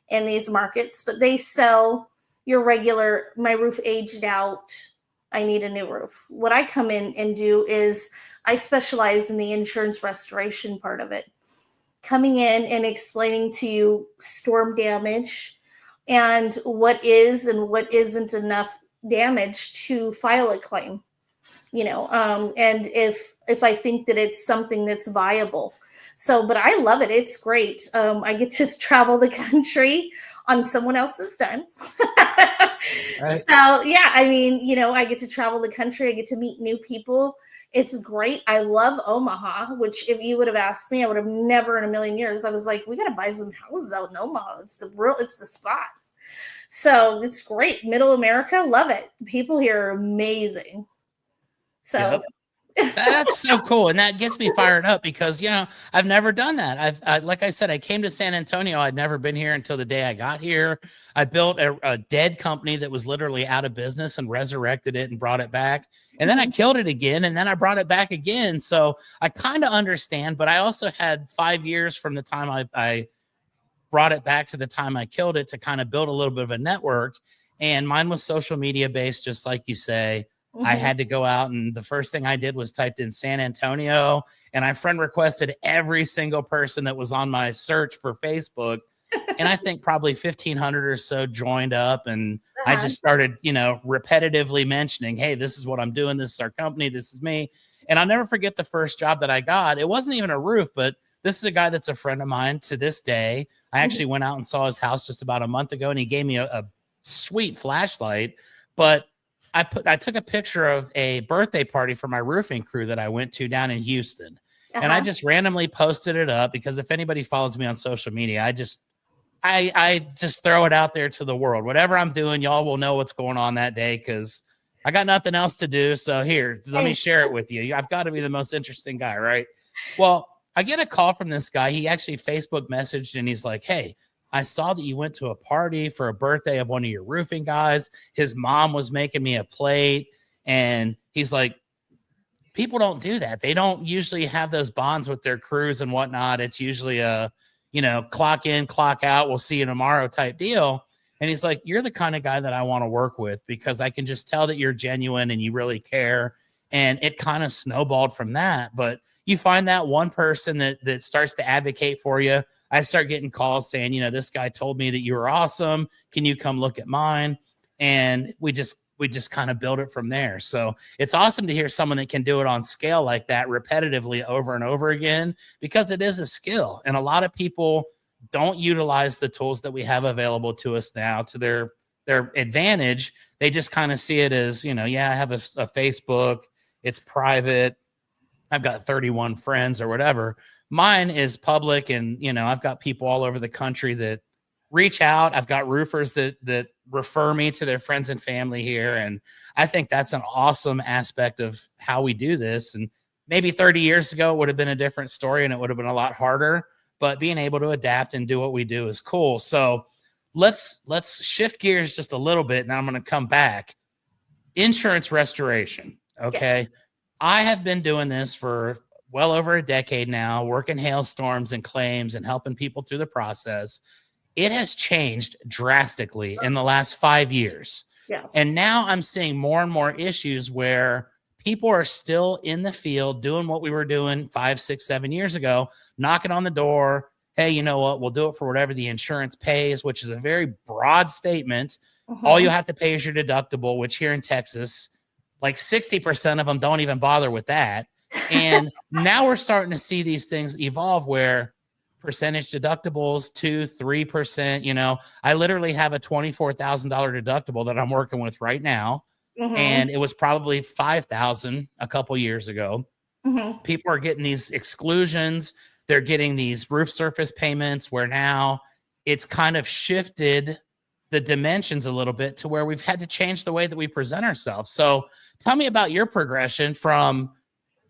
in these markets, but they sell your regular, my roof aged out, I need a new roof. What I come in and do is I specialize in the insurance restoration part of it. Coming in and explaining to you storm damage and what is and what isn't enough damage to file a claim, and if I think that it's something that's viable. So, but I love it. It's great. I get to travel the country on someone else's dime. Right. So yeah, I get to travel the country. I get to meet new people. It's great. I love Omaha, which if you would have asked me, I would have never in a million years. I was like, we got to buy some houses out in Omaha. It's the spot. So it's great. Middle America, love it. People here are amazing. So yep. That's so cool. And that gets me fired up because, I've never done that. Like I said, I came to San Antonio. I'd never been here until the day I got here. I built a dead company that was literally out of business and resurrected it and brought it back. And then I killed it again. And then I brought it back again. So I kind of understand, but I also had 5 years from the time I brought it back to the time I killed it to kind of build a little bit of a network. And mine was social media based, just like you say. I had to go out, and the first thing I did was typed in San Antonio, and I friend requested every single person that was on my search for Facebook. And I think probably 1,500 or so joined up, and I just started, repetitively mentioning, hey, this is what I'm doing. This is our company. This is me. And I'll never forget the first job that I got. It wasn't even a roof, but this is a guy that's a friend of mine to this day. I actually went out and saw his house just about a month ago, and he gave me a sweet flashlight. But I took a picture of a birthday party for my roofing crew that I went to down in Houston. And I just randomly posted it up because if anybody follows me on social media, I just throw it out there to the world. Whatever I'm doing, y'all will know what's going on that day because I got nothing else to do. So here, let me share it with you. I've got to be the most interesting guy, right? Well, I get a call from this guy. He actually Facebook messaged and he's like, hey, I saw that you went to a party for a birthday of one of your roofing guys. His mom was making me a plate. And he's like, people don't do that. They don't usually have those bonds with their crews and whatnot. It's usually a, clock in, clock out, we'll see you tomorrow type deal. And he's like, you're the kind of guy that I want to work with because I can just tell that you're genuine and you really care. And it kind of snowballed from that. But you find that one person that starts to advocate for you. I start getting calls saying, this guy told me that you were awesome. Can you come look at mine? And we just kind of build it from there. So it's awesome to hear someone that can do it on scale like that repetitively over and over again, because it is a skill. And a lot of people don't utilize the tools that we have available to us now to their advantage. They just kind of see it as, I have a Facebook, it's private. I've got 31 friends or whatever. Mine is public. And, I've got people all over the country that reach out. I've got roofers that refer me to their friends and family here. And I think that's an awesome aspect of how we do this. And maybe 30 years ago, it would have been a different story and it would have been a lot harder, but being able to adapt and do what we do is cool. So let's shift gears just a little bit. And I'm going to come back. Insurance restoration. Okay. Yeah. I have been doing this for well over a decade now, working hailstorms and claims and helping people through the process. It has changed drastically in the last 5 years. Yes. And now I'm seeing more and more issues where people are still in the field doing what we were doing 5, 6, 7 years ago, knocking on the door. Hey, you know what? We'll do it for whatever the insurance pays, which is a very broad statement. All you have to pay is your deductible, which here in Texas, like 60% of them don't even bother with that. And now we're starting to see these things evolve where percentage deductibles, 2-3%. I literally have a $24,000 deductible that I'm working with right now. And it was probably $5,000 a couple years ago. People are getting these exclusions. They're getting these roof surface payments where now it's kind of shifted the dimensions a little bit to where we've had to change the way that we present ourselves. So tell me about your progression from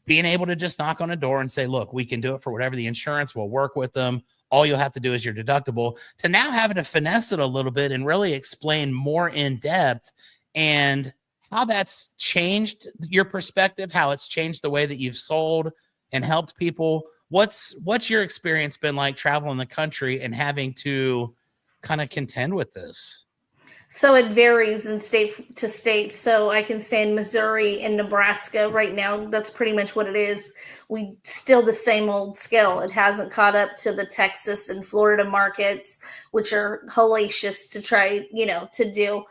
being able to just knock on a door and say, look, we can do it for whatever the insurance, we'll work with them. All you'll have to do is your deductible, to now having to finesse it a little bit and really explain more in depth and how that's changed your perspective, how it's changed the way that you've sold and helped people. What's your experience been like traveling the country and having to kind of contend with this? So it varies in state to state. So I can say in Missouri and Nebraska right now, that's pretty much what it is. We still the same old scale. It hasn't caught up to the Texas and Florida markets, which are hellacious to try, to do.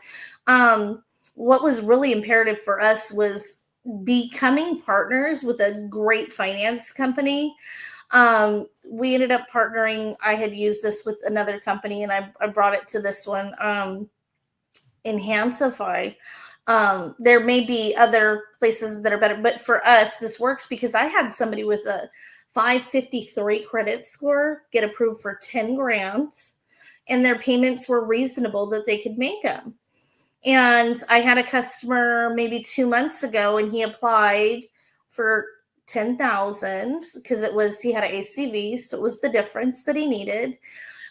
What was really imperative for us was becoming partners with a great finance company. We ended up partnering. I had used this with another company and I brought it to this one. Enhancify. There may be other places that are better, but for us, this works because I had somebody with a 553 credit score get approved for 10 grand and their payments were reasonable that they could make them. And I had a customer maybe 2 months ago and he applied for 10,000 because he had an ACV. So it was the difference that he needed.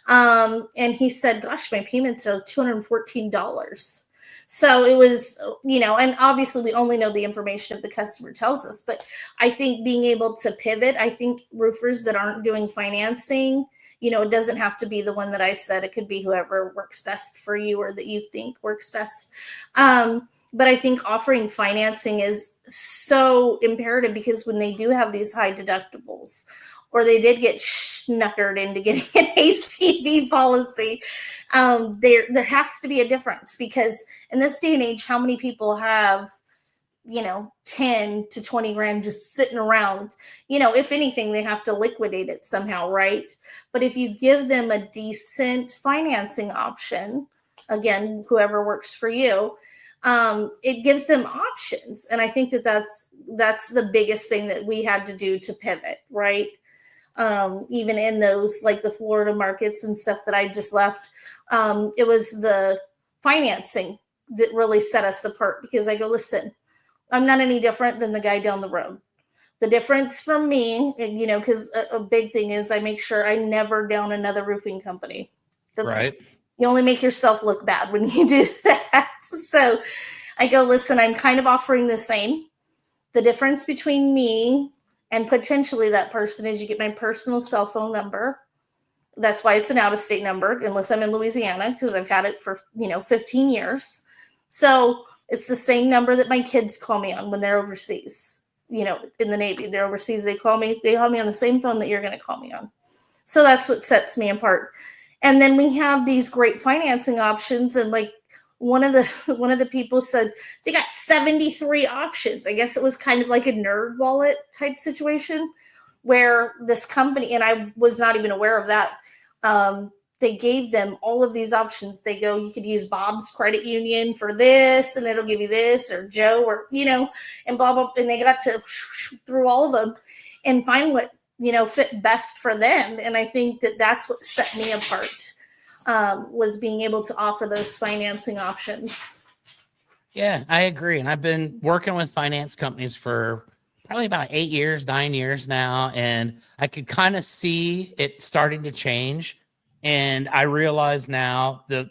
And he said, gosh, my payments are $214. So it was, and obviously we only know the information if the customer tells us, but I think being able to pivot, I think roofers that aren't doing financing, it doesn't have to be the one that I said, it could be whoever works best for you or that you think works best. But I think offering financing is so imperative, because when they do have these high deductibles, or they did get schnookered into getting an ACV policy, there has to be a difference, because in this day and age, how many people have 10 to 20 grand just sitting around? If anything, they have to liquidate it somehow, right? But if you give them a decent financing option, again, whoever works for you, it gives them options. And I think that's the biggest thing that we had to do to pivot, right? Even in those, like the Florida markets and stuff that I just left, it was the financing that really set us apart, because I go, listen, I'm not any different than the guy down the road. The difference from me, because a big thing is I make sure I never down another roofing company. Right. You only make yourself look bad when you do that. So I go, listen, I'm kind of offering the same. The difference between me and potentially that person is you get my personal cell phone number. That's why it's an out-of-state number, unless I'm in Louisiana, because I've had it for 15 years. So it's the same number that my kids call me on when they're overseas, in the Navy. They're overseas. They call me on the same phone that you're going to call me on. So that's what sets me apart. And then we have these great financing options. And like one of the people said, they got 73 options. I guess it was kind of like a nerd wallet type situation, where this company, and I was not even aware of that, they gave them all of these options. They go, you could use Bob's credit union for this, and it'll give you this, or Joe, or, and blah, blah. And they got to through all of them and find what, fit best for them. And I think that that's what set me apart, was being able to offer those financing options. Yeah, I agree. And I've been working with finance companies for probably about 9 years now. And I could kind of see it starting to change. And I realize now the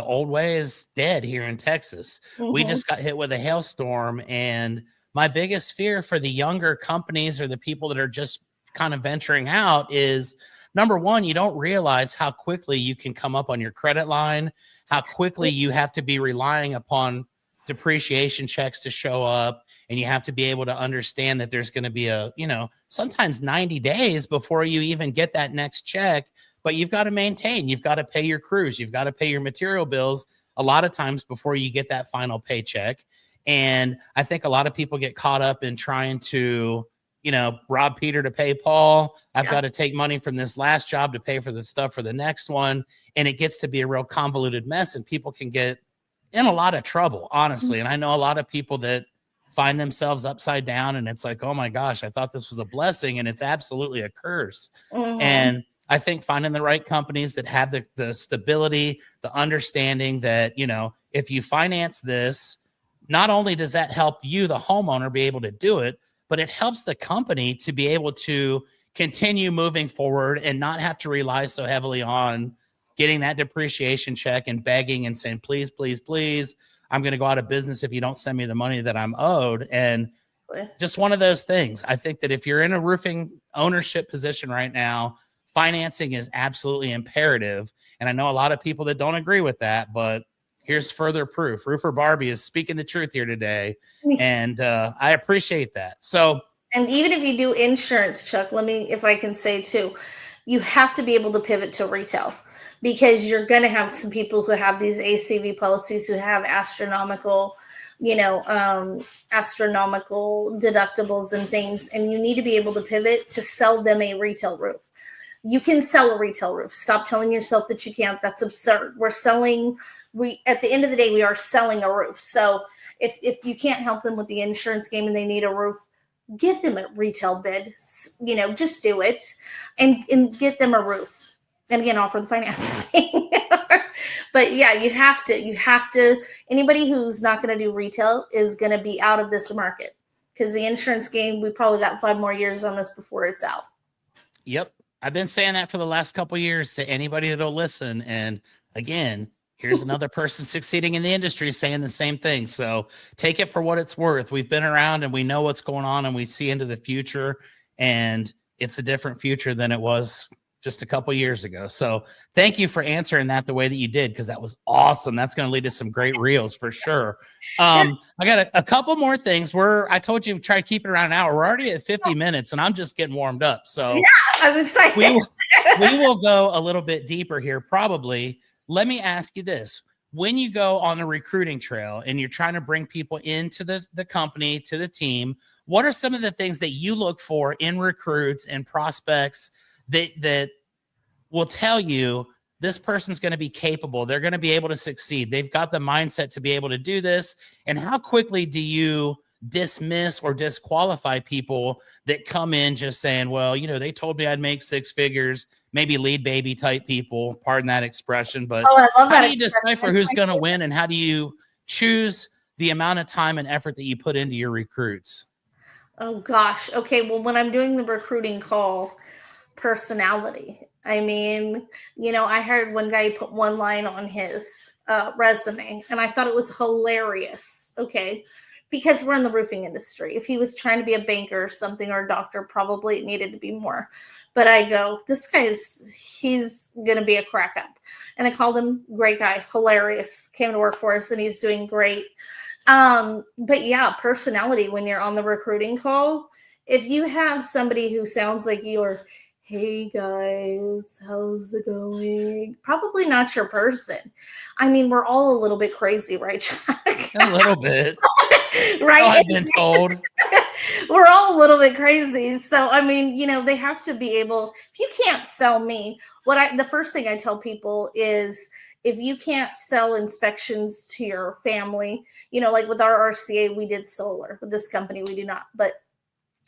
old way is dead here in Texas. Mm-hmm. We just got hit with a hailstorm. And my biggest fear for the younger companies, or the people that are just kind of venturing out, is number one, you don't realize how quickly you can come up on your credit line, how quickly you have to be relying upon depreciation checks to show up. And you have to be able to understand that there's going to be sometimes 90 days before you even get that next check. But you've got to maintain, you've got to pay your crews, you've got to pay your material bills a lot of times before you get that final paycheck. And I think a lot of people get caught up in trying to, rob Peter to pay Paul. I've got to take money from this last job to pay for the stuff for the next one. And it gets to be a real convoluted mess, and people can get in a lot of trouble, honestly. And I know a lot of people that find themselves upside down, and it's like, oh my gosh, I thought this was a blessing, and it's absolutely a curse. Mm-hmm. And I think finding the right companies that have the stability, the understanding that, if you finance this, not only does that help you, the homeowner, be able to do it, but it helps the company to be able to continue moving forward and not have to rely so heavily on getting that depreciation check and begging and saying, please, please, please, I'm going to go out of business if you don't send me the money that I'm owed. And just one of those things. I think that if you're in a roofing ownership position right now, financing is absolutely imperative. And I know a lot of people that don't agree with that, but here's further proof. Roofer Barbie is speaking the truth here today. And I appreciate that. So, and even if you do insurance, Chuck, if I can say too, you have to be able to pivot to retail, because you're going to have some people who have these ACV policies who have astronomical deductibles and things. And you need to be able to pivot to sell them a retail roof. You can sell a retail roof. Stop telling yourself that you can't. That's absurd. At the end of the day, we are selling a roof. So if you can't help them with the insurance game and they need a roof, give them a retail bid. Just do it and get them a roof. And again, offer the financing. But yeah, you have to, anybody who's not going to do retail is going to be out of this market, because the insurance game, we probably got 5 more years on this before it's out. Yep. I've been saying that for the last couple of years to anybody that'll listen. And again, here's another person succeeding in the industry saying the same thing. So take it for what it's worth. We've been around and we know what's going on, and we see into the future, and it's a different future than it was just a couple years ago. So thank you for answering that the way that you did, because that was awesome. That's going to lead to some great reels for sure. I got a couple more things. I told you try to keep it around an hour. We're already at 50 minutes, and I'm just getting warmed up. So yeah, I'm excited. we will go a little bit deeper here, probably. Let me ask you this. When you go on the recruiting trail and you're trying to bring people into the company, to the team, what are some of the things that you look for in recruits and prospects that will tell you this person's going to be capable, they're going to be able to succeed, they've got the mindset to be able to do this? And how quickly do you dismiss or disqualify people that come in just saying, well, they told me I'd make six figures, maybe lead baby type people, pardon that expression, but I love how that do you decipher who's going to win, and how do you choose the amount of time and effort that you put into your recruits? Oh gosh. Okay. Well, when I'm doing the recruiting call, personality. I mean, I heard one guy put one line on his resume, and I thought it was hilarious. Okay. Because we're in the roofing industry. If he was trying to be a banker or something, or a doctor, probably it needed to be more. But I go, this guy he's going to be a crack up. And I called him great guy, hilarious, came to work for us, and he's doing great. But yeah, personality when you're on the recruiting call, if you have somebody who sounds like you're, hey guys, how's it going? Probably not your person. I mean, we're all a little bit crazy, right, Chuck? A little bit. Right. Oh, I've been told. We're all a little bit crazy. So, I mean, they have to be able, if you can't sell me, the first thing I tell people is, if you can't sell inspections to your family, like with our RCA, we did solar. With this company, we do not. But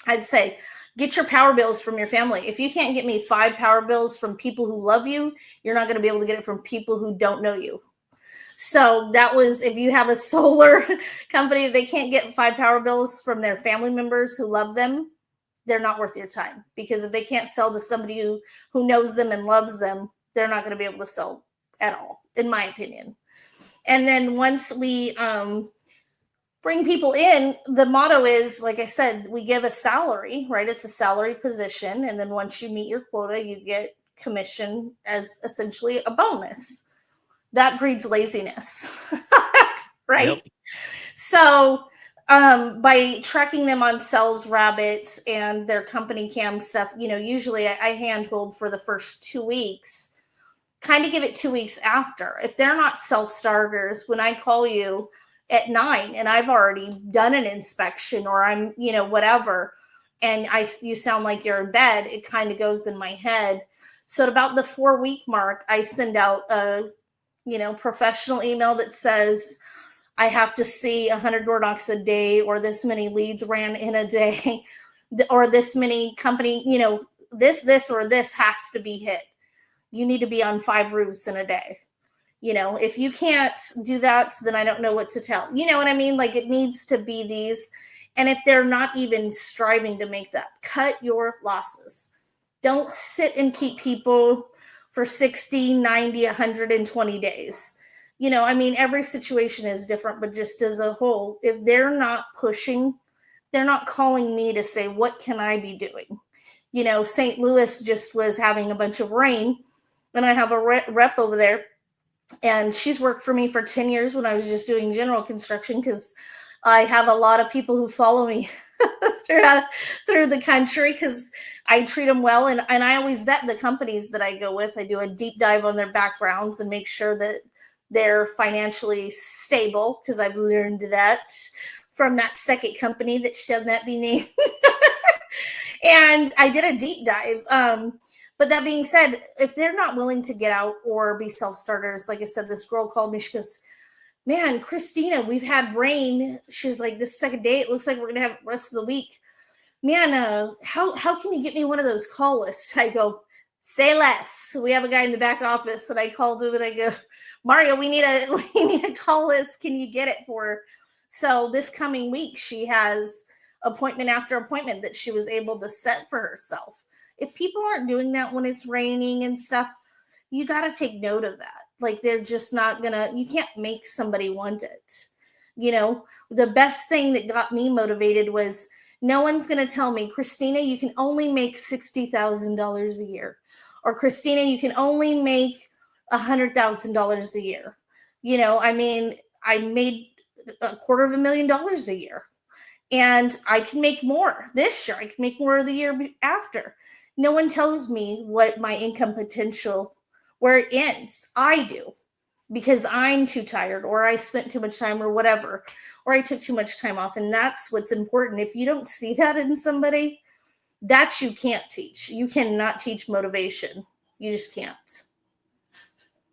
I'd say, get your power bills from your family. If you can't get me 5 power bills from people who love you, you're not going to be able to get it from people who don't know you. So that was, if you have a solar company, if they can't get 5 power bills from their family members who love them, they're not worth your time. Because if they can't sell to somebody who knows them and loves them, they're not going to be able to sell at all, in my opinion. And then once we bring people in, the motto is, like I said, we give a salary, right? It's a salary position. And then once you meet your quota, you get commission as essentially a bonus. That breeds laziness, right? Yep. So by tracking them on Sales Rabbits and their company cam stuff, usually I handhold for the first 2 weeks, kind of give it 2 weeks after. If they're not self-starters, when I call you at 9 and I've already done an inspection, or I'm, whatever, and you sound like you're in bed, it kind of goes in my head. So at about the 4-week mark, I send out a professional email that says I have to see 100 door knocks a day, or this many leads ran in a day, or this many company, this or this has to be hit. You need to be on 5 roofs in a day. If you can't do that, then I don't know what to tell. You know what I mean? Like, it needs to be these. And if they're not even striving to make that, cut your losses. Don't sit and keep people for 60, 90, 120 days. Every situation is different, but just as a whole, if they're not pushing, they're not calling me to say, what can I be doing? St. Louis just was having a bunch of rain, and I have a rep over there, and she's worked for me for 10 years when I was just doing general construction, because I have a lot of people who follow me through the country, because I treat them well. And I always vet the companies that I go with. I do a deep dive on their backgrounds and make sure that they're financially stable, because I've learned that from that second company that shall not be named. And I did a deep dive. But that being said, if they're not willing to get out or be self-starters, like I said, this girl called me. She goes, man, Christina, we've had rain. She's like, this second day, it looks like we're going to have the rest of the week. Man, how can you get me one of those call lists? I go, say less. We have a guy in the back office, and I called him and I go, Mario, we need a call list. Can you get it for her? So this coming week, she has appointment after appointment that she was able to set for herself. If people aren't doing that when it's raining and stuff, you got to take note of that. Like, they're just not you can't make somebody want it. The best thing that got me motivated was, no one's going to tell me, Christina, you can only make $60,000 a year. or Christina, you can only make $100,000 a year. I mean, I made $250,000 a year, and I can make more this year. I can make more the year after. No one tells me what my income potential, where it ends. I do, because I'm too tired, or I spent too much time, or whatever, or I took too much time off. And that's what's important. If you don't see that in somebody, that you can't teach. You cannot teach motivation. You just can't.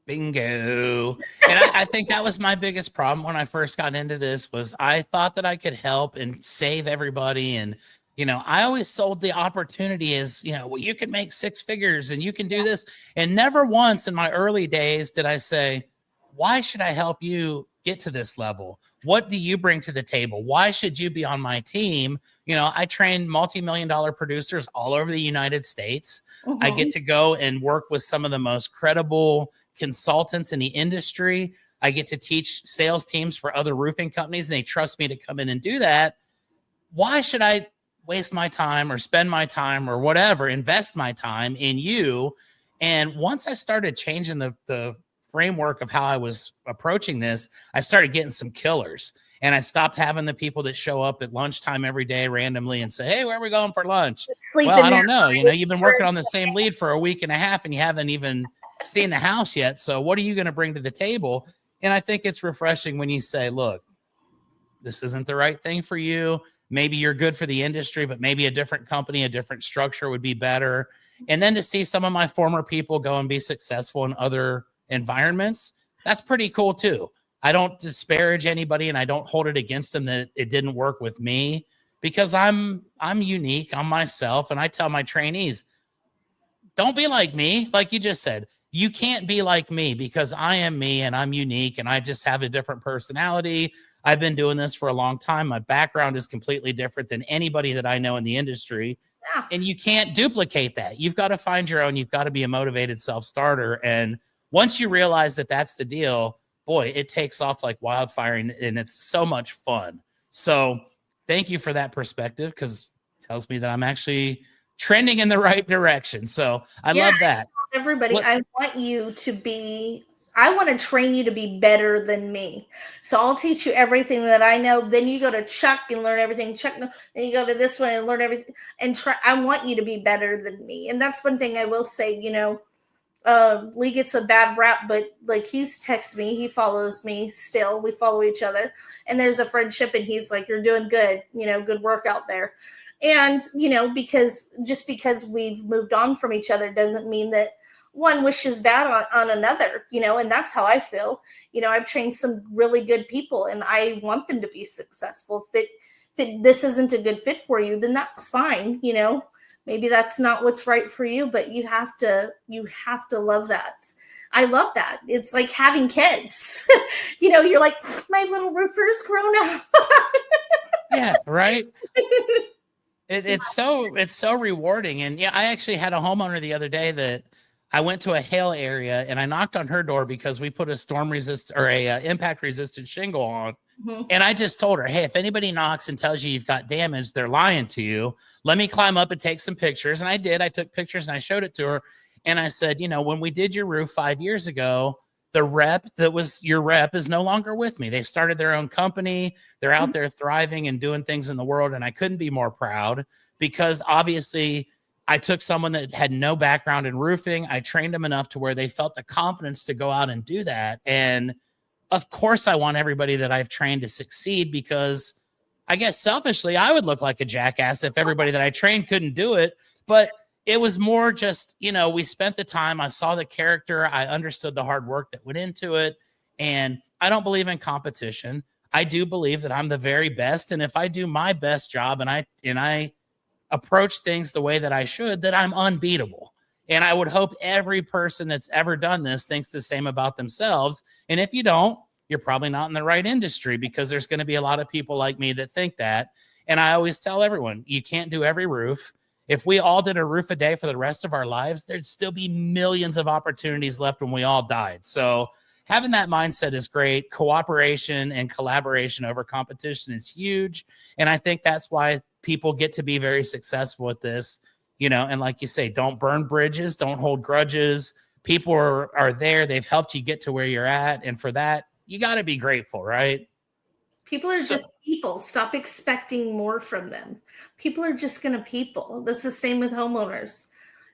Bingo. And I think that was my biggest problem when I first got into this, was I thought that I could help and save everybody. And, I always sold the opportunity as, well, you can make six figures and you can do this. And never once in my early days did I say, why should I help you get to this level? What do you bring to the table? Why should you be on my team? I train multi-million-dollar producers all over the United States. Mm-hmm. I get to go and work with some of the most credible consultants in the industry. I get to teach sales teams for other roofing companies, and they trust me to come in and do that. Why should I waste my time or spend my time or whatever, invest my time in you? And once I started changing the framework of how I was approaching this, I started getting some killers. And I stopped having the people that show up at lunchtime every day randomly and say, hey, where are we going for lunch? Well, I don't know. You've been working on the same lead for a week and a half and you haven't even seen the house yet. So what are you going to bring to the table? And I think it's refreshing when you say, look, this isn't the right thing for you. Maybe you're good for the industry, but maybe a different company, a different structure would be better. And then to see some of my former people go and be successful in other environments, that's pretty cool too. I don't disparage anybody and I don't hold it against them that it didn't work with me, because I'm unique. I'm myself. And I tell my trainees, don't be like me. Like you just said, you can't be like me, because I am me and I'm unique and I just have a different personality. I've been doing this for a long time. My background is completely different than anybody that I know in the industry. Yeah. And you can't duplicate that. You've got to find your own. You've got to be a motivated self-starter. And once you realize that that's the deal, boy, it takes off like wildfire, and it's so much fun. So thank you for that perspective, because it tells me that I'm actually trending in the right direction. So I love that. Everybody, I want to train you to be better than me. So I'll teach you everything that I know. Then you go to Chuck and learn everything. Chuck, then you go to this one and learn everything. And I want you to be better than me. And that's one thing I will say, Lee gets a bad rap, but like, he's texted me, he follows me still. We follow each other. And there's a friendship, and he's like, you're doing good, good work out there. And, because we've moved on from each other doesn't mean that one wishes bad on another, and that's how I feel. I've trained some really good people and I want them to be successful. If this isn't a good fit for you, then that's fine. Maybe that's not what's right for you, but you have to love that. I love that. It's like having kids. You're like, my little roofer's grown up. Yeah, right. It's so rewarding. And yeah, I actually had a homeowner the other day that I went to a hail area and I knocked on her door because we put a storm resistant or a impact resistant shingle on. Mm-hmm. And I just told her, hey, if anybody knocks and tells you you've got damage, they're lying to you. Let me climb up and take some pictures. And I did. I took pictures and I showed it to her. And I said, when we did your roof 5 years ago, the rep that was your rep is no longer with me. They started their own company. They're out there thriving and doing things in the world. And I couldn't be more proud, because obviously I took someone that had no background in roofing. I trained them enough to where they felt the confidence to go out and do that. And of course, I want everybody that I've trained to succeed, because I guess selfishly, I would look like a jackass if everybody that I trained couldn't do it. But it was more just, we spent the time. I saw the character. I understood the hard work that went into it. And I don't believe in competition. I do believe that I'm the very best. And if I do my best job and I approach things the way that I should, that I'm unbeatable. And I would hope every person that's ever done this thinks the same about themselves. And if you don't, you're probably not in the right industry, because there's going to be a lot of people like me that think that. And I always tell everyone, you can't do every roof. If we all did a roof a day for the rest of our lives, there'd still be millions of opportunities left when we all died. So having that mindset is great. Cooperation and collaboration over competition is huge. And I think that's why people get to be very successful at this. and like you say, don't burn bridges, don't hold grudges. People are there. They've helped you get to where you're at. And for that, you got to be grateful, right? People are just people. Stop expecting more from them. People are just going to people. That's the same with homeowners.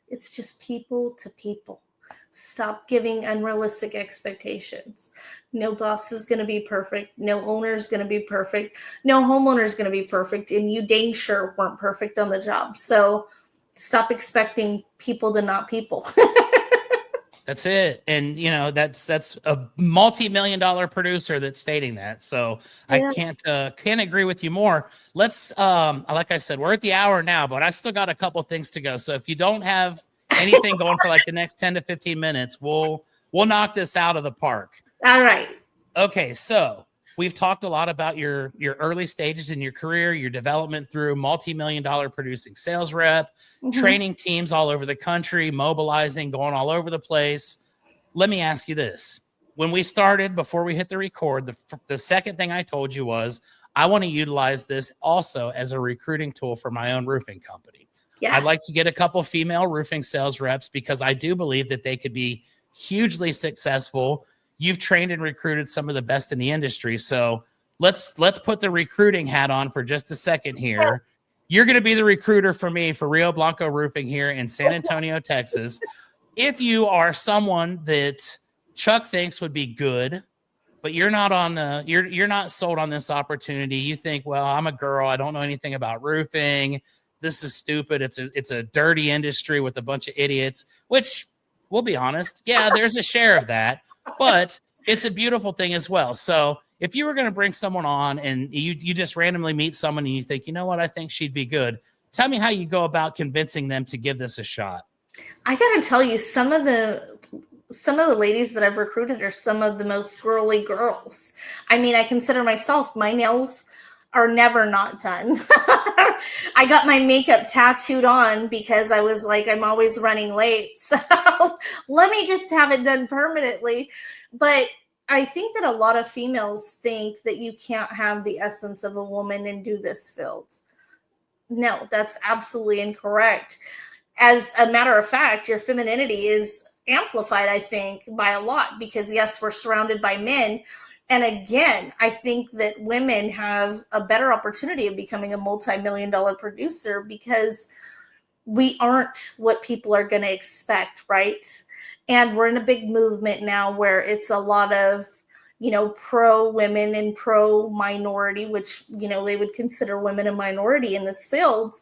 It's just people to people. Stop giving unrealistic expectations. No boss is going to be perfect. No owner is going to be perfect. No homeowner is going to be perfect. And you dang sure weren't perfect on the job. So stop expecting people to not people. That's it. And that's a multi-million-dollar producer that's stating that. So yeah. I can't agree with you more. Let's like I said, we're at the hour now, but I still got a couple things to go. So if you don't have anything going for like the next 10 to 15 minutes, we'll knock this out of the park. All right. Okay, so we've talked a lot about your early stages in your career, your development through multi-million-dollar producing sales rep, training teams all over the country, mobilizing, going all over the place. Let me ask you this. When we started, before we hit the record, the second thing I told you was, I want to utilize this also as a recruiting tool for my own roofing company. Yes. I'd like to get a couple female roofing sales reps because I do believe that they could be hugely successful. You've trained and recruited some of the best in the industry. So let's put the recruiting hat on for just a second here. You're going to be the recruiter for me for Rio Blanco Roofing here in San Antonio, Texas. If you are someone that Chuck thinks would be good, but you're not you're not sold on this opportunity. You think, well, I'm a girl. I don't know anything about roofing. This is stupid. It's a dirty industry with a bunch of idiots, which we'll be honest. Yeah, there's a share of that, but it's a beautiful thing as well. So if you were going to bring someone on and you just randomly meet someone and you think, you know what, I think she'd be good. Tell me how you go about convincing them to give this a shot. I got to tell you, some of the ladies that I've recruited are some of the most girly girls. I mean, I consider myself, my nails are never not done. I got my makeup tattooed on because I was like, I'm always running late. So let me just have it done permanently. But I think that a lot of females think that you can't have the essence of a woman and do this field. No, that's absolutely incorrect. As a matter of fact, your femininity is amplified, I think, by a lot because, yes, we're surrounded by men. And again, I think that women have a better opportunity of becoming a multi-million-dollar producer because we aren't what people are going to expect, right? And we're in a big movement now where it's a lot of, pro women and pro minority, which, they would consider women a minority in this field.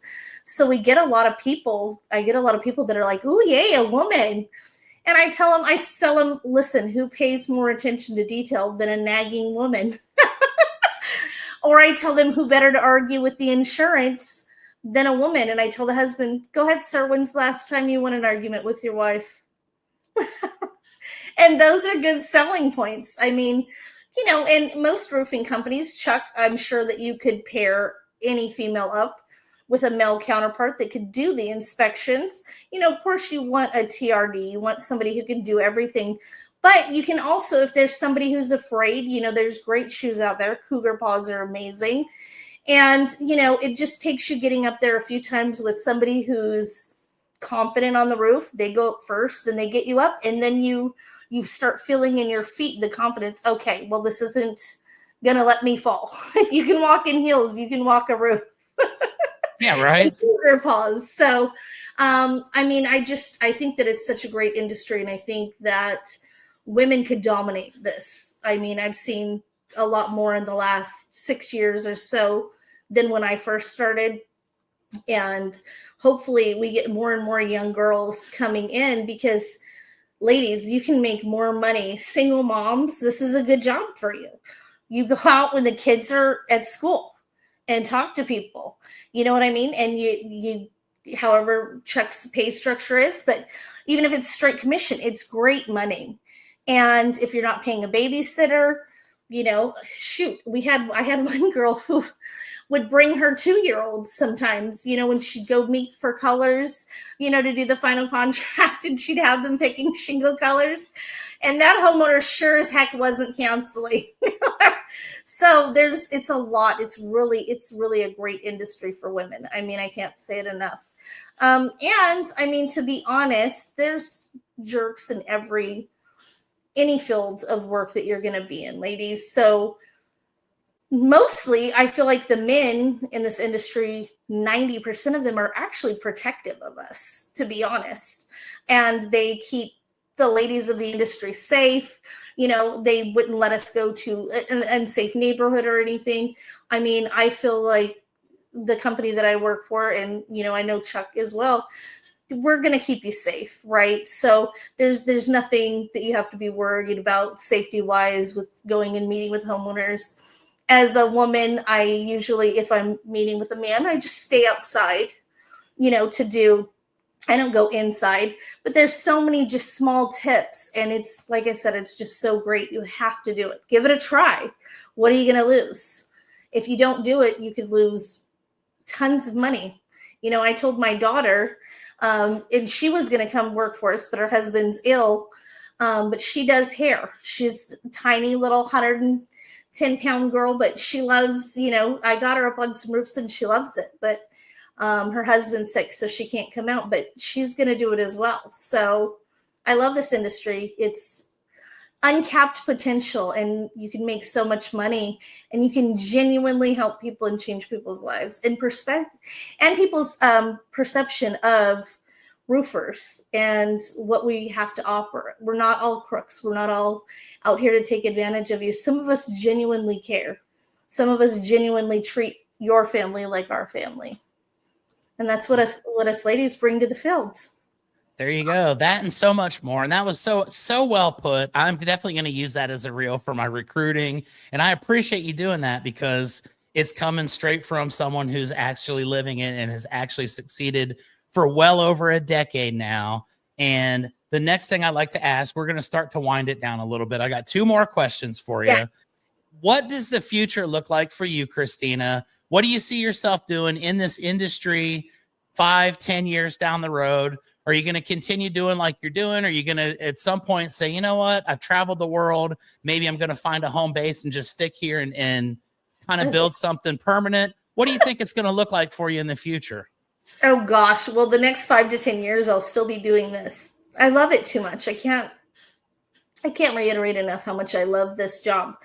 So we get a lot of people. I get a lot of people that are like, oh, yay, a woman. And I sell them, listen, who pays more attention to detail than a nagging woman? Or I tell them who better to argue with the insurance than a woman. And I tell the husband, go ahead, sir, when's the last time you won an argument with your wife? And those are good selling points. I mean, in most roofing companies, Chuck, I'm sure that you could pair any female up with a male counterpart that could do the inspections. Of course, you want a TRD. You want somebody who can do everything. But you can also, if there's somebody who's afraid, there's great shoes out there. Cougar paws are amazing. And, it just takes you getting up there a few times with somebody who's confident on the roof. They go up first, and they get you up. And then you start feeling in your feet the confidence. Okay, well, this isn't going to let me fall. If you can walk in heels, you can walk a roof. Yeah, right. Pause. So, I think that it's such a great industry, and I think that women could dominate this. I mean, I've seen a lot more in the last 6 years or so than when I first started. And hopefully we get more and more young girls coming in because, ladies, you can make more money. Single moms, this is a good job for you. You go out when the kids are at school and talk to people. You know what I mean? And you however Chuck's pay structure is, but even if it's straight commission, it's great money. And if you're not paying a babysitter, I had one girl who would bring her 2-year-olds sometimes, when she'd go meet for colors, to do the final contract, and she'd have them picking shingle colors. And that homeowner sure as heck wasn't canceling. So it's a lot. It's really a great industry for women. I mean, I can't say it enough. And I mean, to be honest, there's jerks in any field of work that you're going to be in, ladies. So mostly I feel like the men in this industry, 90% of them are actually protective of us, to be honest. And they keep the ladies of the industry safe. You know, they wouldn't let us go to an unsafe neighborhood or anything. I mean, I feel like the company that I work for, and, you know, I know Chuck as well, we're going to keep you safe, right? So there's nothing that you have to be worried about safety wise with going and meeting with homeowners. As a woman, I usually, if I'm meeting with a man, I just stay outside, you know, I don't go inside. But there's so many just small tips, and it's, like I said, it's just so great. You have to do it. Give it a try. What are you going to lose? If you don't do it, you could lose tons of money. You know, I told my daughter, and she was going to come work for us, but her husband's ill. But she does hair. She's a tiny little 110-pound girl, but she loves, you know, I got her up on some roofs and she loves it. But her husband's sick, so she can't come out, but she's going to do it as well. So I love this industry. It's uncapped potential, and you can make so much money, and you can genuinely help people and change people's lives and people's perception of roofers and what we have to offer. We're not all crooks. We're not all out here to take advantage of you. Some of us genuinely care. Some of us genuinely treat your family like our family. And that's what us ladies bring to the field. There you go. That and so much more. And that was so well put. I'm definitely going to use that as a reel for my recruiting. And I appreciate you doing that, because it's coming straight from someone who's actually living it and has actually succeeded for well over a decade now. And the next thing I'd like to ask, we're going to start to wind it down a little bit. I got 2 more questions for you. Yeah. What does the future look like for you, Christina? What do you see yourself doing in this industry 5-10 years down the road? Are you going to continue doing like you're doing? Are you going to at some point say, you know what, I've traveled the world. Maybe I'm going to find a home base and just stick here and kind of build something permanent? What do you think it's going to look like for you in the future? Oh, gosh. Well, the next 5 to 10 years, I'll still be doing this. I love it too much. I can't reiterate enough how much I love this job.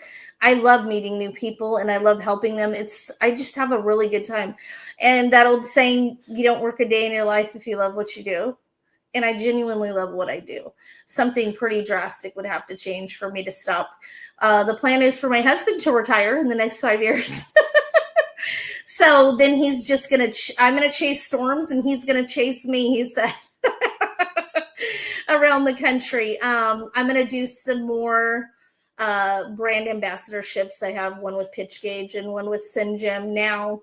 I love meeting new people, and I love helping them. I just have a really good time. And that old saying, you don't work a day in your life if you love what you do. And I genuinely love what I do. Something pretty drastic would have to change for me to stop. The plan is for my husband to retire in the next 5 years. So then he's just I'm going to chase storms, and he's going to chase me, he said, around the country. I'm going to do some more brand ambassadorships. I have one with Pitch Gauge and one with Syngem now.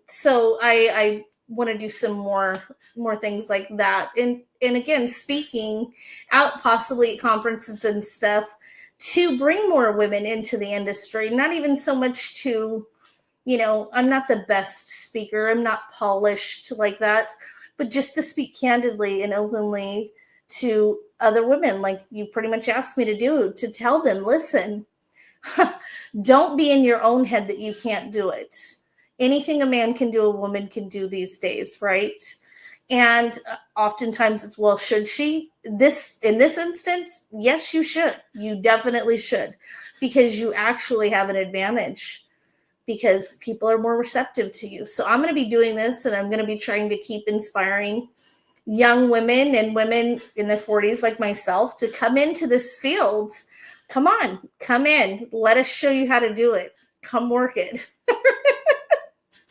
So I want to do some more things like that. And again, speaking out possibly at conferences and stuff to bring more women into the industry, not even so much to, you know, I'm not the best speaker. I'm not polished like that, but just to speak candidly and openly to other women, like you pretty much asked me to do, to tell them, listen, don't be in your own head that you can't do it. Anything a man can do, a woman can do these days, right? And oftentimes it's, well, should she? In this instance, yes, you should. You definitely should, because you actually have an advantage, because people are more receptive to you. So I'm going to be doing this, and I'm going to be trying to keep inspiring young women and women in their 40s like myself to come into this field. Come on, come in. Let us show you how to do it. Come work it.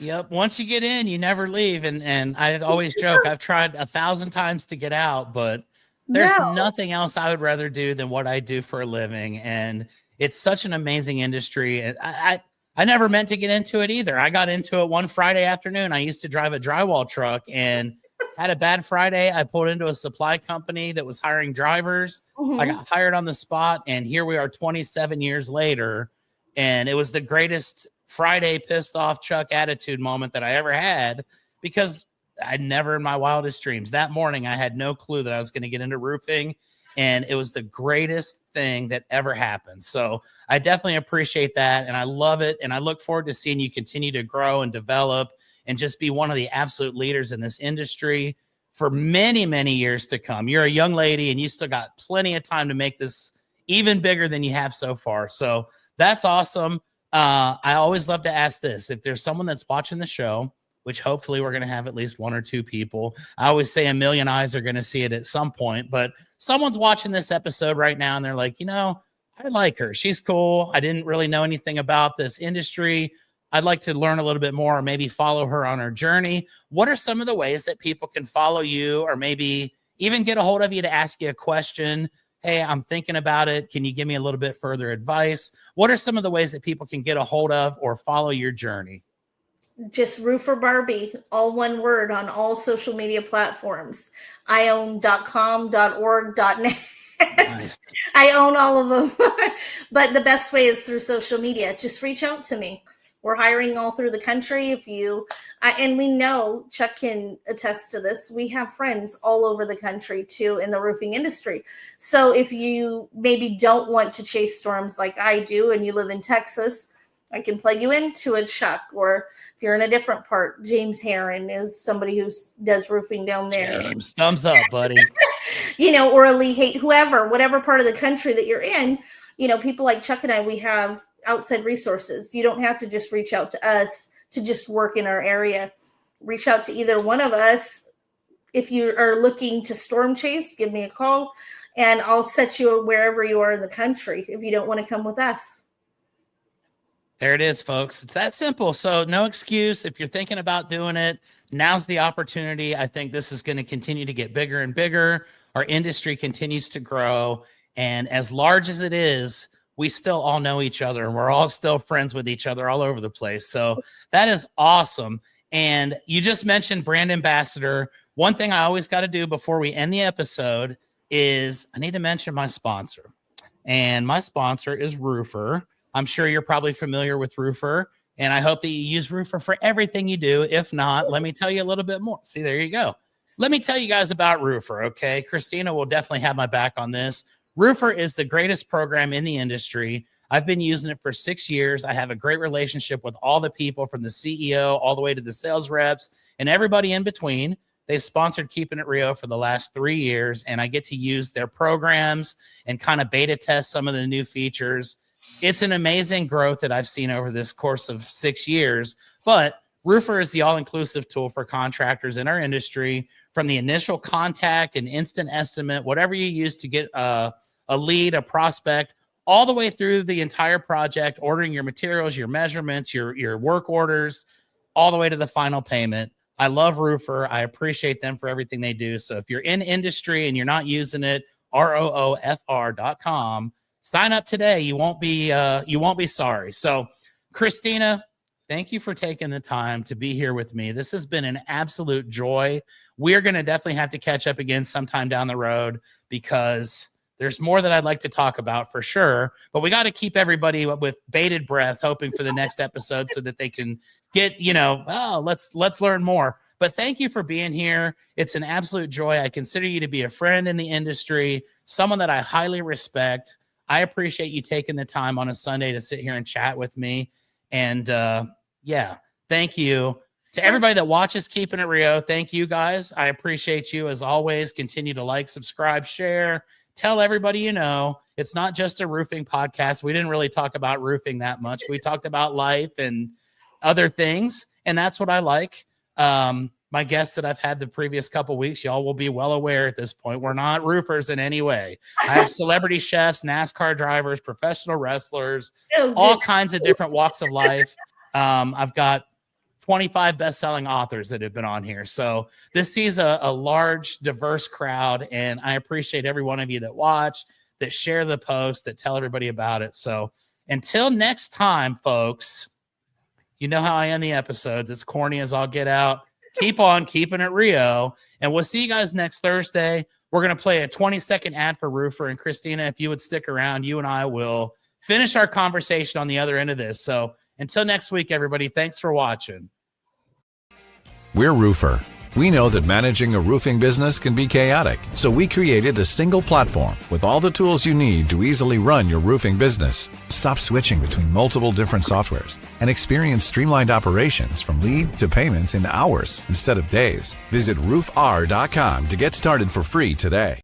Yep. Once you get in, you never leave. And I always joke, I've tried 1,000 times to get out, but there's nothing else I would rather do than what I do for a living. And it's such an amazing industry. And I never meant to get into it either. I got into it one Friday afternoon. I used to drive a drywall truck and had a bad Friday. I pulled into a supply company that was hiring drivers. Mm-hmm. I got hired on the spot, and here we are 27 years later. And it was the greatest Friday pissed off Chuck attitude moment that I ever had, because I never in my wildest dreams that morning, I had no clue that I was going to get into roofing. And it was the greatest thing that ever happened. So I definitely appreciate that. And I love it. And I look forward to seeing you continue to grow and develop and just be one of the absolute leaders in this industry for many, many years to come. You're a young lady and you still got plenty of time to make this even bigger than you have so far. So that's awesome. I always love to ask this. If there's someone that's watching the show, which hopefully we're going to have at least one or two people. I always say a million eyes are going to see it at some point, but someone's watching this episode right now and they're like, I like her. She's cool. I didn't really know anything about this industry. I'd like to learn a little bit more, or maybe follow her on her journey. What are some of the ways that people can follow you, or maybe even get a hold of you to ask you a question? Hey, I'm thinking about it. Can you give me a little bit further advice? What are some of the ways that people can get a hold of or follow your journey? Just Roofer Barbie, all one word, on all social media platforms. I own.com, .org, .net. Nice. I own all of them. But the best way is through social media. Just reach out to me. We're hiring all through the country. And we know Chuck can attest to this. We have friends all over the country too in the roofing industry. So if you maybe don't want to chase storms like I do, and you live in Texas, I can plug you into a Chuck. Or if you're in a different part, James Heron is somebody who does roofing down there. James, thumbs up, buddy. Or a Lee Haight, whatever part of the country that you're in, people like Chuck and I, we have outside resources. You don't have to just reach out to us to just work in our area. Reach out to either one of us. If you are looking to storm chase, give me a call and I'll set you wherever you are in the country if you don't want to come with us. There it is, folks. It's that simple. So no excuse. If you're thinking about doing it, now's the opportunity. I think this is going to continue to get bigger and bigger. Our industry continues to grow. And as large as it is, we still all know each other and we're all still friends with each other all over the place. So that is awesome. And you just mentioned brand ambassador. One thing I always got to do before we end the episode is I need to mention my sponsor. And my sponsor is Roofer. I'm sure you're probably familiar with Roofer, and I hope that you use Roofer for everything you do. If not, let me tell you a little bit more. See, there you go. Let me tell you guys about Roofer, okay? Christina will definitely have my back on this. Roofer is the greatest program in the industry. I've been using it for 6 years. I have a great relationship with all the people from the CEO all the way to the sales reps and everybody in between. They've sponsored Keepin It Rio for the last 3 years, and I get to use their programs and kind of beta test some of the new features. It's an amazing growth that I've seen over this course of 6 years, but Roofer is the all-inclusive tool for contractors in our industry, from the initial contact and instant estimate, whatever you use to get a lead, a prospect, all the way through the entire project, ordering your materials, your measurements, your work orders, all the way to the final payment. I love Roofer. I appreciate them for everything they do. So if you're in industry and you're not using it, ROOFR.com. Sign up today. You won't be sorry. So, Christina, thank you for taking the time to be here with me. This has been an absolute joy. We're going to definitely have to catch up again sometime down the road, because there's more that I'd like to talk about for sure. But we got to keep everybody with bated breath, hoping for the next episode so that they can get, let's learn more. But thank you for being here. It's an absolute joy. I consider you to be a friend in the industry, someone that I highly respect. I appreciate you taking the time on a Sunday to sit here and chat with me. And thank you to everybody that watches Keepin It Rio. Thank you guys. I appreciate you as always. Continue to like, subscribe, share, tell everybody you know. It's not just a roofing podcast. We didn't really talk about roofing that much. We talked about life and other things, and that's what I like. My guests that I've had the previous couple weeks, y'all will be well aware at this point, we're not roofers in any way. I have celebrity chefs, NASCAR drivers, professional wrestlers, all kinds of different walks of life. I've got 25 best-selling authors that have been on here. So this sees a large, diverse crowd, and I appreciate every one of you that watch, that share the post, that tell everybody about it. So until next time, folks, you know how I end the episodes. It's corny as all get out. Keep on keeping it Rio, and we'll see you guys next Thursday. We're going to play a 20-second ad for Roofer, and Christina, if you would stick around, you and I will finish our conversation on the other end of this. So until next week, everybody, thanks for watching. We're Roofer, We know that managing a roofing business can be chaotic, so we created a single platform with all the tools you need to easily run your roofing business. Stop switching between multiple different softwares and experience streamlined operations from lead to payments in hours instead of days. Visit roofr.com to get started for free today.